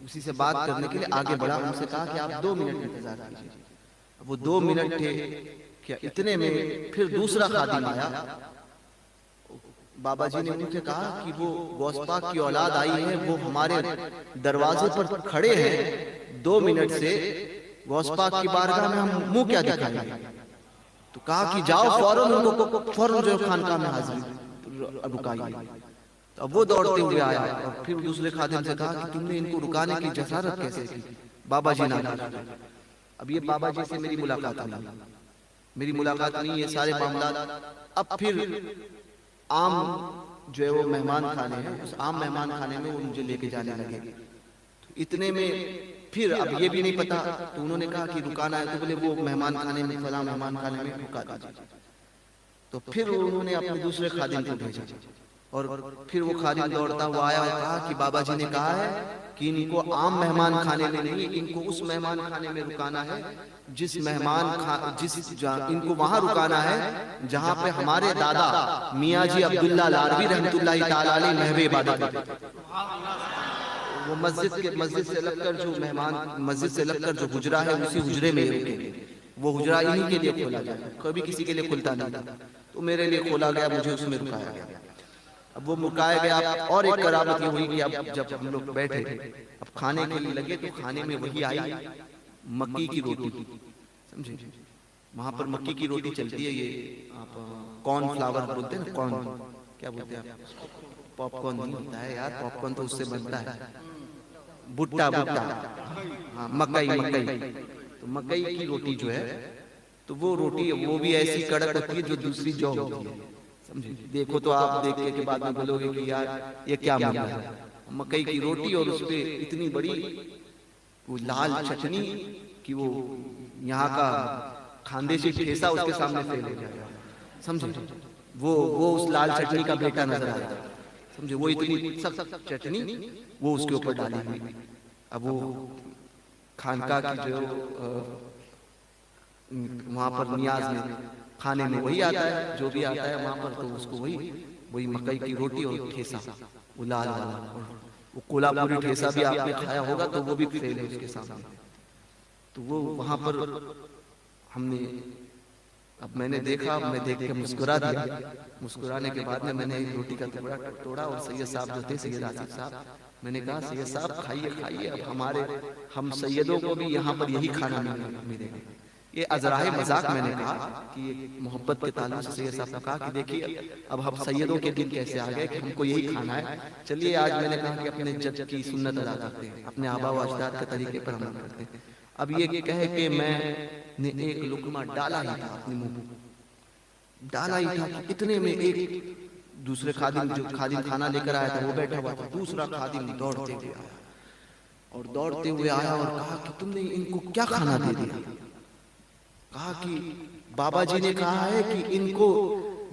उसी से बात करने के लिए आगे बढ़ा। उनसे कहा कि आप 2 मिनट इंतजार कीजिए। वो 2 मिनट थे क्या, इतने में फिर दूसरा खादिम आया, बाबा जी ने उनसे कहा कि वो गौस पाक की औलाद आई है, वो हमारे दरवाजे पर खड़े हैं, 2 मिनट से गौस पाक की बारगाह में हम मुंह क्या दिखाएंगे। तो कहा कि जाओ फौरन उनको फौरन जो खानकाह में हाजिर रुकाइए। तो अब वो दौड़ते हुए आया और फिर दूसरे खादिम से कहा कि तुमने इनको रुकाने की जसारत कैसे की। बाबा जी ना, अब ये बाबा जी से मेरी मुलाकात नहीं, ये सारे मामला। अब फिर आम जो है वो मेहमान खाने हैं, उस आम मेहमान खाने में वो मुझे लेके जाने लगे। तो इतने में फिर अब ये भी नहीं पता, तो उन्होंने कहा कि रुकाना है, तो बोले वो मेहमान खाने में, फला मेहमान खाने में रुका दीजिए। तो फिर उन्होंने अपने दूसरे खादिम को भेजा और फिर वो खादिम दौड़ता हुआ आया और कहा कि बाबा जी ने कहा है कि इनको आम मेहमान खाने में नहीं, इनको उस मेहमान खाने में रुकाना है जिस इनको वहां रुकाना है जहां पे हमारे दादा मियाँ जी अब्दुल्ला लारवी रहमतुल्लाहि ताला अलैह महवे इबादत करते थे। वो मस्जिद से लगकर जो मेहमान, मस्जिद से लगकर जो हुजरा है, उसी हुजरे में रुकेंगे। वो हुजरा इन्हीं के लिए खोला जाए, कभी किसी के लिए खुलता नहीं था। तो मेरे लिए खोला गया, मुझे उसमें रुकाया गया। अब वो मुकाया गया। और एक करामत ये हुई कि अब जब हम लोग बैठे, अब खाने के लिए लगे, तो खाने में वही आई मक्की की रोटी, समझे। वहां पर मक्की की रोटी चलती है, ये आप कॉर्न फ्लावर बोलते हैं ना, कॉर्न क्या बोलते हैं आप, पॉपकॉर्न नहीं होता है यार, पॉपकॉर्न तो उससे बनता है, भुट्टा, हाँ मकई। तो मकई की रोटी जो है, तो वो रोटी वो भी ऐसी कड़क होती है जो दूसरी जौ होती है, समझे। देखो तो आप देख के बाद में बोलोगे कि यार ये क्या मिला है, मकई की रोटी और उस पे इतनी बड़ी वो लाल चटनी कि वो यहाँ का खानदेशी ठेसा उसके सामने फेल हो जाएगा, समझे। वो उस लाल चटनी का बेटा नजर आता है, समझे। वो इतनी सख्त चटनी वो उसके ऊपर डाली हुई। अब वो खानका की जो वहां पर नियाज में खाने में वही आता है, जो भी आता है वहां पर, तो उसको वही मकई की रोटी और ठेसा, वो लाल वाला, वो कोल्हापुरी ठेसा भी आपने खाया होगा, तो वो भी फेल है उसके सामने। तो वो वहां पर हमने, अब मैंने देखा, मैं देख के मुस्कुरा दिया। मुस्कुराने के बाद में मैंने एक रोटी का टुकड़ा तोड़ा और सैयद साहब जो थे, सैयद आसिफ साहब, मैंने कहा सैयद साहब खाइए, अब हम सैयदों को भी यहाँ पर यही खाना मिलेगा। ये अजराए मजाक मैंने कहा कि ये मोहब्बत के ताल्लुक से सैयद साहब ने कहा कि देखिए अब हम सैयदों के दिन कैसे आ गए कि हमको यही खाना है। चलिए आज मैंने कहा कि अपने जद की सुन्नत अदा करते हैं, अपने आबा व अजदाद के तरीके पर अमल करते हैं। अब ये कहे कि मैंने एक लुकमा डाला ही था अपने मुंह, डाला ही था कि इतने में एक दूसरे खादिम, जो खादिम खाना लेकर आया था, वो बैठा हुआ था। दूसरा खादिम दौड़ते हुए आया और कहा कि तुमने इनको क्या खाना दे दिया। कहा कि बाबा जी ने कहा है कि इनको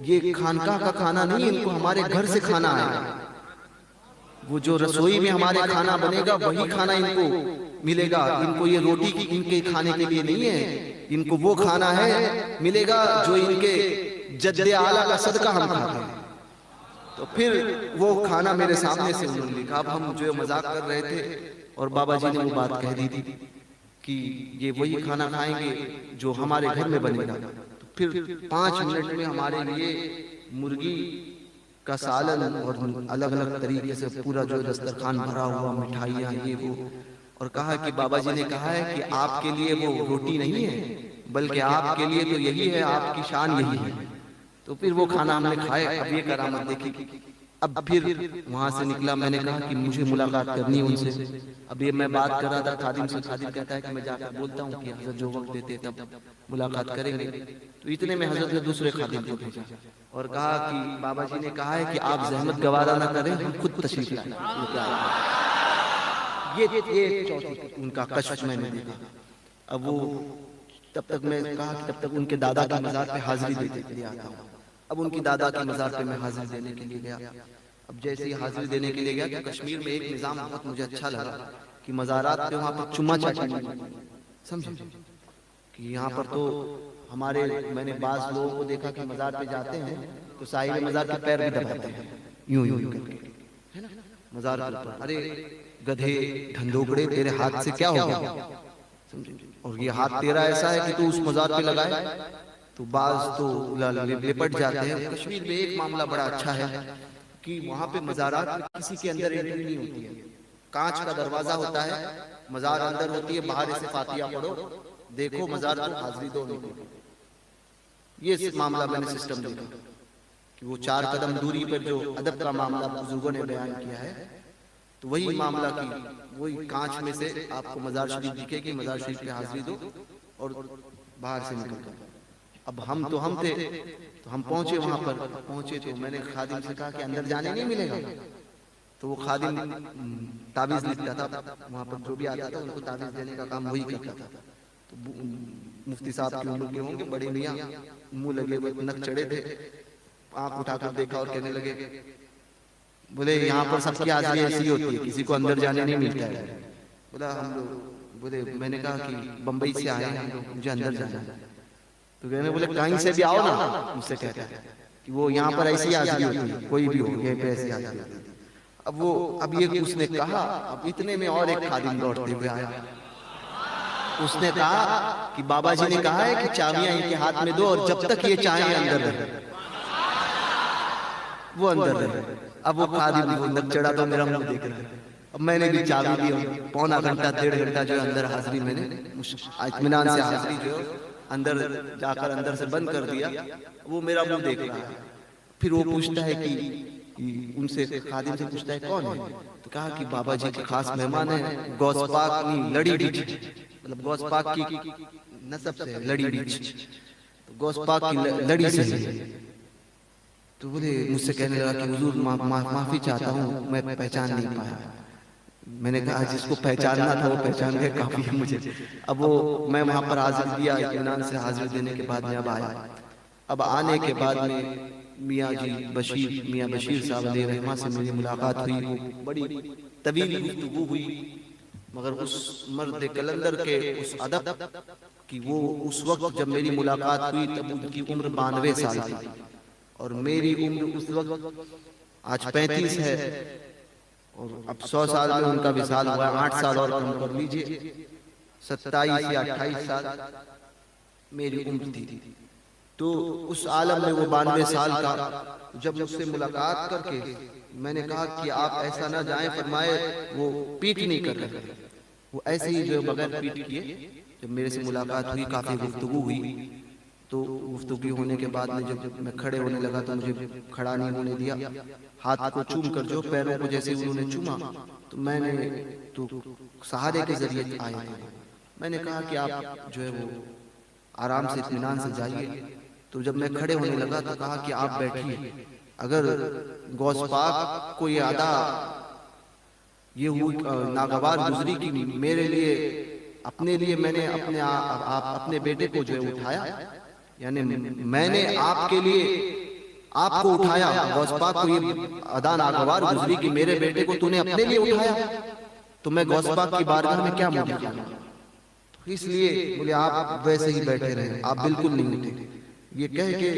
ये खानकाह का खाना नहीं, इनको हमारे घर से खाना आएगा। वो जो रसोई में हमारे खाना बनेगा वही खाना इनको मिलेगा। इनको ये रोटी की इनके खाने के लिए नहीं है, इनको वो खाना है मिलेगा जो इनके जद्दे आला का सदका हम खाते हैं। तो फिर वो खाना मेरे सामने से उन्होंने लिखा। अब हम जो मजाक कर रहे थे और बाबा जी ने वो बात कह दी थी कि ये वही खाना खाएंगे जो हमारे घर में बनेगा। तो फिर 5 मिनट में हमारे लिए मुर्गी का सालन और अलग अलग तरीके से पूरा जो दस्तरखान भरा हुआ, मिठाइयाँ ये वो, और कहा कि बाबा जी ने कहा है कि आपके लिए वो रोटी नहीं है बल्कि आपके लिए तो यही है, आपकी शान यही है। तो फिर वो खाना हमने खाए। अब ये करामत देखी। अब फिर वहां से निकला, मैंने कहा कि मुझे मुलाकात करनी है उनसे। अब ये मैं बात कर रहा था खादिम से, खादिम कहता है कि मैं जाकर बोलता हूँ कि हजरत जो वक्त देते तब मुलाकात करेंगे। तो इतने में हजरत ने दूसरे खादिम को भेजा और कहा कि बाबा जी ने कहा है कि आप जहमत गवारा ना करें, हम खुद तशरीफ लाएं। ये चौथी उनका कश्फ मैंने देखा। अब वो तब तक मैं कहा कि तब तक उनके दादा के मज़ार पे हाजिरी देने के लिए आता हूँ। अब उनकी दादा के मज़ार पे मैं हाजिरी देने के लिए गया। अब जैसे ही हाजिरी देने के लिए गया तो कश्मीर में एक निज़ाम बहुत मुझे अच्छा लगा कि मज़ारात पे वहाँ पर चुम्मा चाटी, समझे कि यहाँ पर तो हमारे, मैंने बाज़ लोगों को देखा कि मज़ार पे जाते हैं तो साहिब मज़ार के पैर भी दबाते हैं यूं करके, है ना, मज़ार के ऊपर। अरे गधे ढंडोकड़े, तेरे हाथ से क्या हो गया, समझे, और ये हाथ तेरा ऐसा है कि तू उस मज़ार पे लगाए, तो बाज तो लिपट जाते हैं। कश्मीर में एक मामला बड़ा अच्छा है कि वहां पे मज़ारात में किसी के अंदर एंट्री नहीं होती है। कांच का दरवाजा होता है, मज़ार अंदर होती है, बाहर से फातिया पढ़ो, देखो मज़ार को हाजिरी दो, निकलो। ये मामला मैंने सिस्टम देखा कि वो 4 कदम दूरी पर जो अदब का मामला बुजुर्गों ने बयान किया है, तो वही मामला की वही कांच में से आपको मज़ार शरीफ दिखेगी, मज़ार शरीफ पे हाजिरी दो और बाहर से निकल कर। अब हम थे तो हम पहुंचे, वहां पर पहुंचे तो मैंने खादिम से कहा कि अंदर जाने नहीं मिलेगा। तो वो खादिम ताबीज लिखता था, वहां पर जो भी आता था उनको ताबीज देने का काम वही करता था। तो मुफ्ती साहब की उम्र के होंगे, बड़े मियाँ, मुंह लगे हुए, नक चढ़े थे, आंख उठाकर देखा और कहने लगे, बोले यहाँ पर सबकी हाजिरी ऐसी होती है, किसी को अंदर जाने नहीं मिलता है। बोला हम लोग, बोले मैंने कहा कि बम्बई से आए हैं हम लोग, मुझे अंदर जाना है। तो कहने बोले कहीं से भी आओ ना, मुझसे कहता है कि वो यहाँ पर ऐसी हाजिरी होती है, कोई भी हो यहीं पे ऐसी हाजिरी होती है। अब ये उसने कहा, अब इतने में और एक खादिम लौटते हुए आया। उसने कहा कि बाबा जी ने कहा है कि चाबियां इनके हाथ में दो और जब तक ये चाहे अंदर रहे, वो अंदर रहे। अब वो खादिम वो नक चढ़ा तो मेरा मुंह देख रहा है। अब मैंने भी चाबी दी, पौना घंटा 1.5 घंटा जो अंदर हाजिरी मैंने इत्मीनान से हाजिरी जो अंदर जाकर अंदर से बंद कर दिया। वो मेरा मुंह देख रहा है। फिर वो पूछता है कि उनसे खादिम से पूछता है कौन है, तो कहा कि बाबा जी के खास मेहमान है, गौस पाक की लड़ी डीच, मतलब गौस पाक की नसब से लड़ी डीच, तो गौस पाक की लड़ी से है। तो बोले मुझसे कहने लगा कि हुजूर माफी चाहता हूँ, मैं पहचान नहीं पाया। मैंने कहा जिसको पहचानना था वो पहचान गए, काफी है मुझे। अब वो मैं वहां पर हाजिर दिया, इत्मीनान से हाजिर देने के बाद मैं अब आया। अब आने के बाद में मियाँ बशीर साहब अलैहि रहमा से मेरी मुलाकात हुई। वो बड़ी तवील गुफ्तगू हुई, मगर उस मर्द कलंदर के उस अदब की, वो उस वक्त जब मेरी मुलाकात हुई तब उनकी उम्र 92 साल थी और मेरी उम्र उस वक्त आज 35 है और अब 100 साल में उनका विसाल हुआ। 8 साल और कम कर लीजिए, 27 या 28 साल मेरी उम्र थी। तो उस आलम में वो 92 साल का, जब मुझसे मुलाकात करके मैंने कहा कि आप ऐसा ना जाएं, फरमाए वो पीट नहीं कर रहे, वो ऐसे ही जो बगैर पीट किए। जब मेरे से मुलाकात हुई, काफी गुफ्तगू हुई, तो गुफ्तगू होने के बाद में जब मैं खड़े होने लगा तो मुझे खड़ा नहीं होने दिया। हाथ को चूम कर जो पैरों को जैसे उन्होंने चूमा, तो मैंने तो सहारे के जरिए आए थे। मैंने कहा कि आप जो है वो आराम से इत्मीनान से जाइए। तो जब मैं खड़े होने लगा तो कहा कि आप बैठिए, अगर गौस पाक को ये अदा ये हुई नागवार गुजरी की मेरे लिए, अपने लिए मैंने अपने बेटे को जो है उठाया, यानी मैंने आपके लिए आपको उठाया। गौस पाक को ये अदा नागवार गुजरी की मेरे बेटे को तूने अपने लिए उठाया, तो मैं गौस पाक की बारगाह में क्या मुंह दिखाऊं? इसलिए बोले आप वैसे ही बैठे रहे, आप बिल्कुल नहीं उठे। ये कह के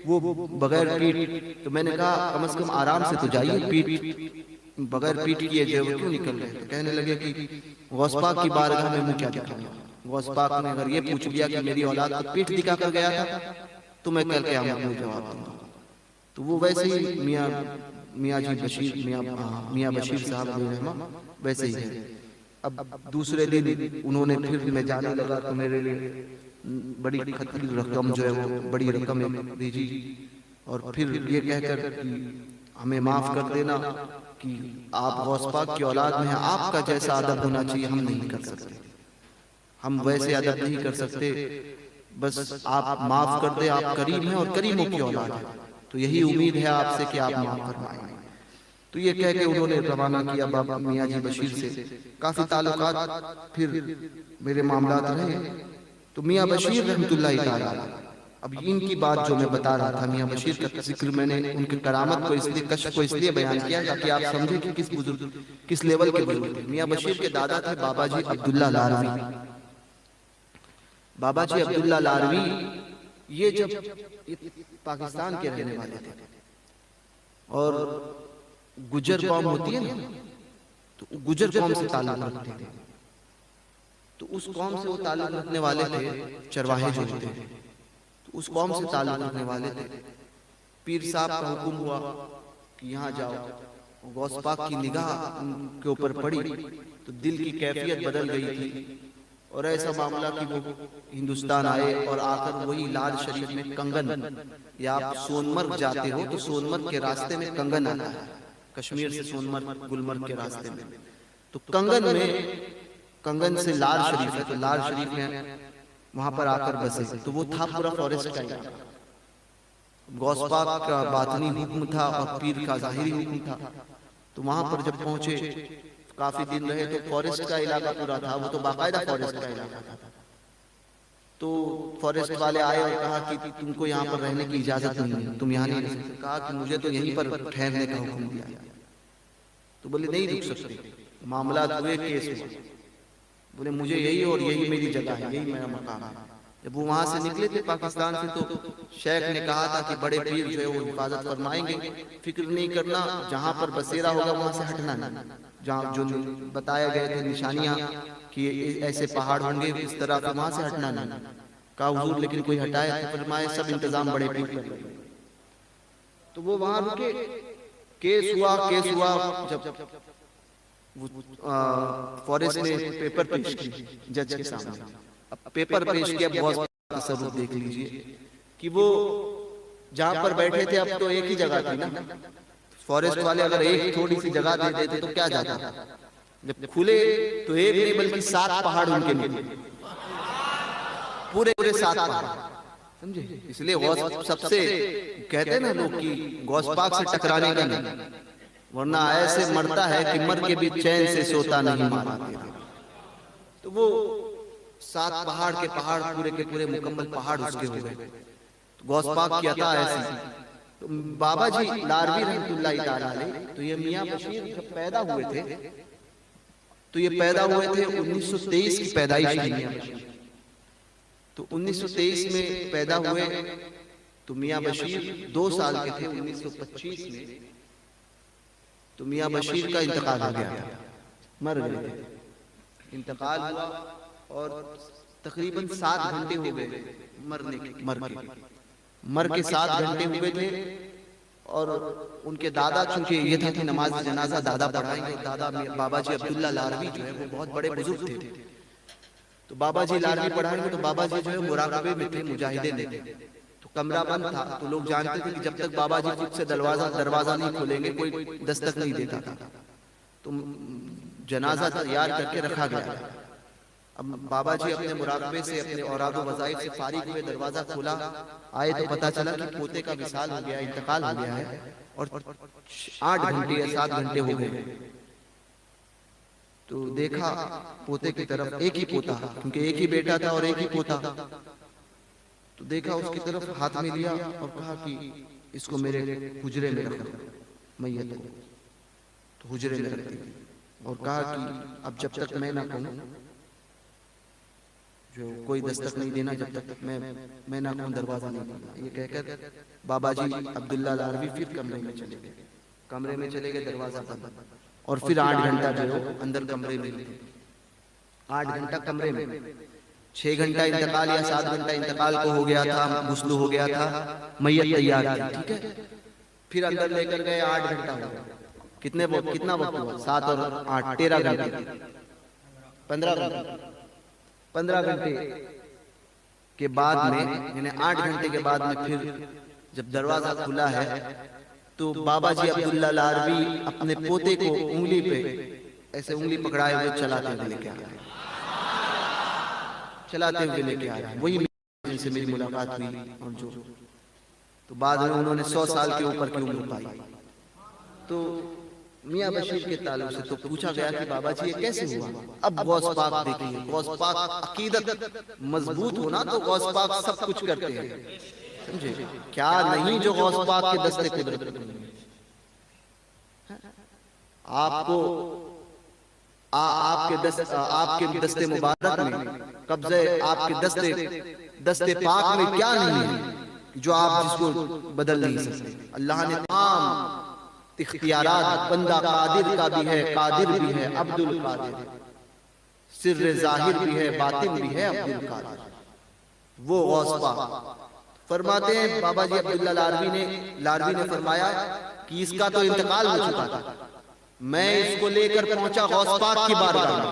वो बगैर पीट, तो मैंने कहा कम से कम आराम से तो जाइए, पीट बगैर पीट किए जो वो क्यों निकल रहे? तो कहने लगे कि गौस पाक की बारगाह में मैं क्या दिखाऊंगा? गौस पाक ने अगर ये पूछ लिया कि मेरी औलाद को पीठ दिखा कर गया था, तो मैं कल क़यामत में जवाब दूंगा। तो वो वैसे ही मियाँ बशीर साहब अलैहि रहमा वैसे ही है। अब दूसरे दिन उन्होंने फिर मैं जाने लगा तो मेरे लिए बड़ी खतरी रकम जो है वो बड़ी रकम दीजी, और फिर ये कहकर कि हमें माफ कर देना कि आप गौस पाक की औलाद में हैं, आपका जैसा अदब होना चाहिए हम नहीं कर सकते, हम वैसे अदब नहीं कर सकते, बस आप माफ कर दे, आप करीम हैं और करीमों की औलाद है, तो यही उम्मीद है आपसे कि आप माफ फरमाएं। तो ये कह के उन्होंने रवाना किया बाबा मियाँ जी बशीर से। काफी ताल्लुकात फिर मेरे मामलात रहे। तो मियाँ बशीर रहमतुल्लाह ताला, अब इनकी बात जो मैं बता रहा था, मियाँ बशीर का जिक्र मैंने उनकी करामत को इसलिए, कश्फ को इसलिए बयान किया ताकि आप समझें कि किस बुजुर्ग, किस लेवल के बुजुर्ग थे। मियाँ बशीर के दादा थे बाबा जी अब्दुल्ला लारवी। बाबा जी अब्दुल्ला लारवी ये जब पाकिस्तान के रहने वाले थे और गुजर कौम होती है ना, तो गुजर कौम से ताल्लुक रखते थे। तो उस कौम से वो ताल्लुक रखने वाले थे चरवाहे जो होते हैं, तो उस कौम से ताल्लुक रखने वाले थे। पीर साहब का हुक्म हुआ कि यहाँ जाओ। गौस पाक की निगाह उनके ऊपर पड़ी तो दिल की कैफियत बदल गई थी, और ऐसा मामला कि वो हिंदुस्तान आए और आकर वही लाल शरीफ में कंगन, या आप सोनमर्ग जाते हो तो सोनमर्ग के रास्ते में कंगन आता है, कश्मीर से सोनमर्ग गुलमर्ग के रास्ते में, तो कंगन से लाल शरीफ है, तो लाल शरीफ में वहां पर आकर बसे। तो वो था पूरा फॉरेस्ट का इलाका। गौस पाक का बातनी हुक्म था और पीर का जाहिरी हुक्म था। तो वहां पर जब पहुंचे, काफी दिन रहे, तो फॉरेस्ट का इलाका पूरा था, वो तो बाकायदा फॉरेस्ट का इलाका था। तो फॉरेस्ट वाले आए और कहा कि तुमको यहाँ पर रहने की इजाजत नहीं है, तुम यहाँ नहीं रह सकते। कहा कि मुझे तो यहीं पर ठहरने का हुक्म दिया। तो बोले नहीं रुक सकते, मामला हुए, केस हुआ। बोले मुझे यही और यही मेरी जगह है, यही मेरा मकाम है। जब वो वहां से निकले थे पाकिस्तान से, तो शेख ने कहा था कि बड़े पीर जो है वो हिफाजत फरमाएंगे, फिक्र नहीं करना, जहां पर बसेरा होगा वहां से हटना नहीं। जहाँ जो बताया गए थे निशानियां कि ऐसे पहाड़ होंगे इस तरह, तो वहां से हटना नहीं। कहा हुजूर लेकिन कोई हटाए? तो फरमाए सब इंतजाम बड़े पीर कर। तो वो वहां रुके, केस हुआ। जब फॉरेस्ट ने पेपर पेश की जज के सामने, अब पेपर पेश किया, बहुत तसव्वुर देख लीजिए कि वो जहां पर बैठे थे अब तो एक ही जगह थी ना। फॉरेस्ट वाले अगर एक थोड़ी सी जगह दे देते तो क्या जाता, जब खुले तो एक नहीं बल्कि 7 पहाड़ उनके निकले, पूरे 7 पहाड़, समझे। इसलिए गौस सबसे कहते हैं ना लोग कि गौस पाक से टकराने का नहीं, वरना ऐसे मरता है कि मर के भी चैन से सोता नहीं मारा। तो वो 7 पहाड़ के पहाड़ पूरे के पूरे मुकम्मल पहाड़ उसके हो गए। तो गौस पाक की अता ऐसी। तो बाबा जी लारवी रहमतुल्लाह ताला अलैह, तो ये मियां बशीर जब पैदा हुए थे, तो ये पैदा हुए थे 1923 की पैदाइश की मियां बशीर। तो 1923 में पैदा हुए, तो मियां बशीर 2 साल के थे 1925 में। तो मियां बशीर का इंतकाल हो गया, मर गए थे। इंतकाल हुआ और तकरीबन 7 घंटे हो गए मर के 7 घंटे हुए थे। और उनके दादा, चूंकि ये था कि नमाज जनाजा दादा पढ़ाएंगे, दादा बाबा जी अब्दुल्ला लारवी जो है वो बहुत बड़े बुजुर्ग थे। तो बाबा जी लारवी पढ़ाएंगे, तो बाबा जी जो है मुराकबे में थे, मुजाहिदे में थे। तो कमरा बंद था, तो लोग जानते थे कि जब तक बाबा जी खुद से दरवाजा नहीं खोलेंगे कोई दस्तक नहीं देता था। तो जनाजा तैयार करके रखा गया। अब बाबा जी अपने मुराकबे से, अपने औराद वज़ाइफ से फारिग हुए, दरवाजा खोला, आए तो पता चला कि पोते का विसाल हो गया, इंतकाल हो गया है, और 8 घंटे या 7 घंटे हो गए। तो देखा पोते की तरफ, एक ही पोता, क्योंकि एक ही बेटा था और एक ही पोता। तो देखा उसकी तरफ, हाथ में लिया और कहा कि इसको मेरे हुजरे में रखो, मैयत को। तो हुजरे में रख दिया और कहा कि अब जब तक मैं ना कहूं, जो कोई दस्तक नहीं देना, जब तक मैं ना कहूं दरवाजा नहीं खोलना। ये कहकर बाबा जी अब्दुल्ला लारवी फिर कमरे में चले गए, दरवाजा बंद। और फिर 8 घंटा जो अंदर कमरे में, 8 घंटा कमरे में, 6 घंटा इंतकाल या 7 घंटा इंतकाल को हो गया था, गुस्ल हो गया था, मैयत तैयार थी, ठीक है। फिर अंदर लेकर गए, 8 घंटा हो गया। कितना वक्त हुआ? 7 और 8 13 घंटे, 15 घंटे के बाद में, यानी 8 घंटे के बाद में फिर जब दरवाजा खुला है, तो बाबा जी अब्दुल्ला लारवी अपने पोते को उंगली पे ऐसे उंगली पकड़ाए हुए चलाते हुए लेके आ रहे। वही जिनसे मेरी मुलाकात हुई, और जो तो बाद में उन्होंने 100 साल के ऊपर की उम्र पाई। तो मियां बशीर के ताल्लुक से तो पूछा गया कि बाबा जी ये कैसे हुआ? अब गौस पाक देखिए, गौस पाक अकीदत मजबूत होना तो गौस पाक सब कुछ करते हैं, समझे। क्या नहीं जो गौस पाक के दस्ते कुदरत नहीं है। आपको आपके दस्ते मुबारक में, कब्जे आपके दस्ते पाक में क्या नहीं है जो आप जिसको बदल नहीं सकते। अल्लाह ने तमाम इख्तियारात, बंदा कादिर का भी है, कादिर भी है, अब्दुल कादिर, सिर्र ज़ाहिर भी है, बातिन भी है, अब्दुल कादिर। वो गौस पाक फरमाते हैं बाबा जी अब्दुल्ला लारवी ने फरमाया कि इसका तो इंतकाल हो चुका था, मैं इसको लेकर पहुंचा गौस पाक की बारगाह में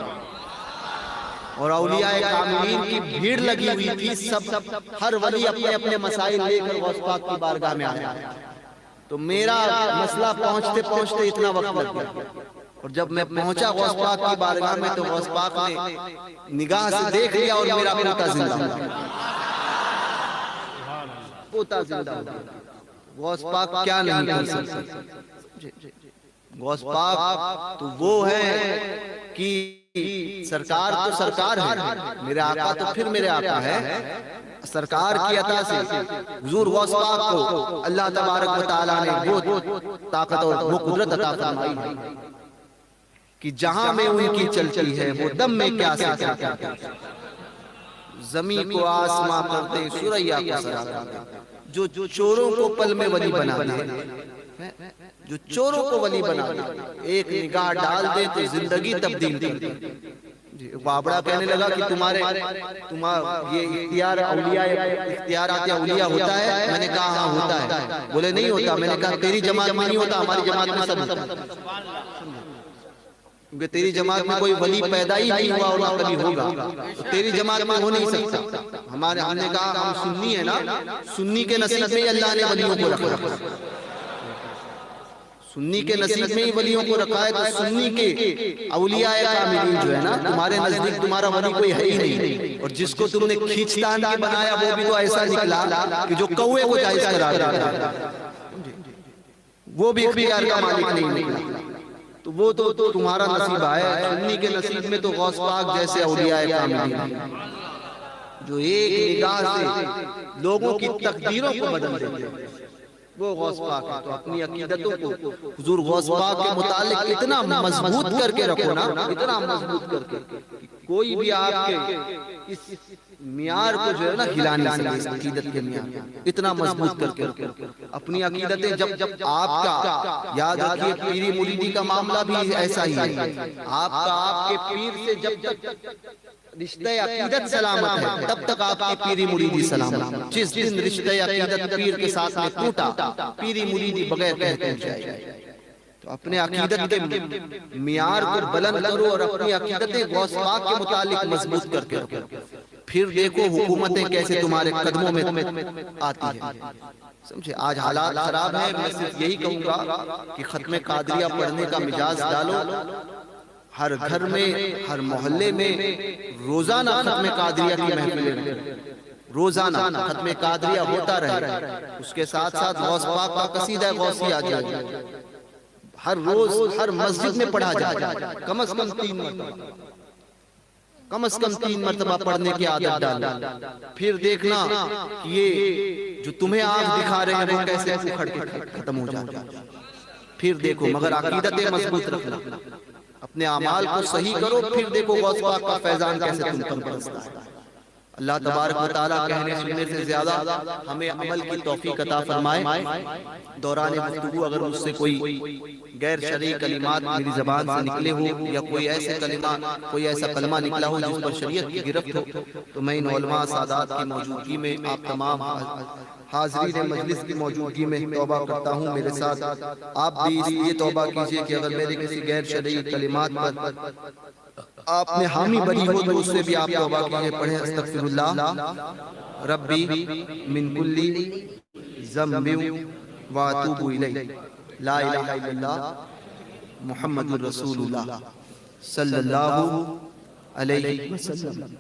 और औलियाए कामिलीन की भीड़ लगी हुई थी। सब हर वली अपने अपने मसाइल लेकर गौस पाक की बारगाह में आया। तो मेरा मसला पहुंचते पहुंचते इतना वक्त लग गया और जब मैं पहुंचा गौस पाक की बारगाह में तो गौस पाक ने निगाह से देख लिया और मेरा पोता जिंदा हो गया। पोता जिंदा हो गया। गौस पाक क्या नहीं कर सकते। गौस पाक तो वो है कि सरकार तो सरकार है, मेरे आका तो फिर मेरे आका है। सरकार की अता से हुजूर गौस पाक को अल्लाह तबारक व तआला ने वो ताकत और वो कुदरत अता फरमाई है कि जहां में उनकी चलती है वो दम में क्या से क्या करते, जमीन को आसमां करते, सुरैया को सरा करते। जो चोरों को पल में वली बना दे, जो चोरों को वली बना दे, एक निगाह डाल दे तो जिंदगी तब्दील कर दे। बाबड़ा कहने लगा कि तुम्हारा ये इख्तियार औलिया होता है। मैंने कहा हाँ होता है। बोले नहीं होता। मैंने कहा तेरी जमात में नहीं होता, हमारी जमात में सब। तेरी जमात में कोई वली पैदा ही नहीं हुआ और ना कभी होगा, तो तेरी जमात में हो नहीं सकता। हमने कहा हम सुन्नी है ना, सुन्नी के नसीब में अल्लाह ने वलियों को रखा, सुन्नी के नसीब में ही वलियों को रखा है। तो सुन्नी के औलियाए कामिलीन जो है ना, तुम्हारे नजदीक तुम्हारा वली कोई है ही नहीं। और जिसको तुमने खींचतान के बनाया वो भी तो ऐसा निकला कि जो कौवे को जायज करार दिया, वो भी इख्तियार का मालिक नहीं निकला। तो वो तो तुम्हारा नसीब है। सुन्नी के नसीब में तो गौस पाक जैसे औलियाए कामिलीन जो एक निगाह से लोगों की तकदीरों को बदल देते हैं, वो गौस पाक है। तो अपनी अकीदतों को हुजूर गौस पाक के मुतालिक इतना मजबूत करके रखो ना, इतना मजबूत करके कोई भी आपके इस मियार को जो है ना हिला नहीं सकता। अकीदत के मियार इतना मजबूत करके अपनी अकीदतें जब आपका याद रखिए, पीरी मुरीदी का मामला भी ऐसा ही है। आपका आपके पीर से जब तक रिश्ते अकीदत सलामत है तब तक आपकी पीरी मुरीदी सलामत। जिस दिन रिश्ते अकीदत पीर के साथ में टूटा, पीरी मुरीदी बगैर कहे टूट जाएगी। तो अपने अकीदत के मियार को बुलंद करो और अपनी अकीदतें गौस पाक के मुतालिक मजबूत करके रखो। फिर देखो हुकूमतें कैसे तुम्हारे कदमों में आती है। समझे, आज हालात खराब है। मैं सिर्फ यही कहूंगा कि खत्मे कादरिया पढ़ने का मिजाज डालो। हर घर में, हर मोहल्ले में रोजाना खत्मे कादरिया की महफिलें, रोजाना खत्मे कादरिया होता रहे। उसके साथ साथ गौस पाक का कसीदा गौसिया जाए, हर रोज हर मस्जिद में पढ़ा जाए। कम से कम 3 मरतबा पढ़ने की आदत डाल। फिर देखना कि ये जो तुम्हें आंख दिखा रहे हैं वो कैसे उखड़ के खत्म हो जाता। फिर देखो, मगर अकीदतें मजबूत रखना, अपने अमाल को सही करो। फिर देखो गौस पाक का फैजान कैसे तुम पर बरसता है। अल्लाह तबारक व तआला कहने सुनने से ज्यादा हमें अमल की तौफीक अता फरमाए। दौरान गुफ्तगू अगर मुझसे कोई गैर शरई कलिमात मेरी जबान से निकले हो या कोई ऐसे कलिमा, कोई ऐसा कलमा निकला हो जिस पर शरीयत की गिरफ्त हो, तो मैं इन उलमा सादात की मौजूदगी में, आप तमाम हाज़रीन मजलिस की मौजूदगी में तौबा करता हूँ। मेरे साथ आप भी इसलिए तौबा कीजिए कि अगर मेरे किसी गैर शरई कलिमात पर आपने हामी बनी हो तो उससे भी आप तौबा कीजिए। पढ़ें अस्तगफिरुल्लाह रब्बी मिन कुल्ली ज़म्बिन व अतूबु इलैह, ला इलाहा इल्लल्लाह मुहम्मदुर रसूलुल्लाह सल्लल्लाहु अलैहि वसल्लम।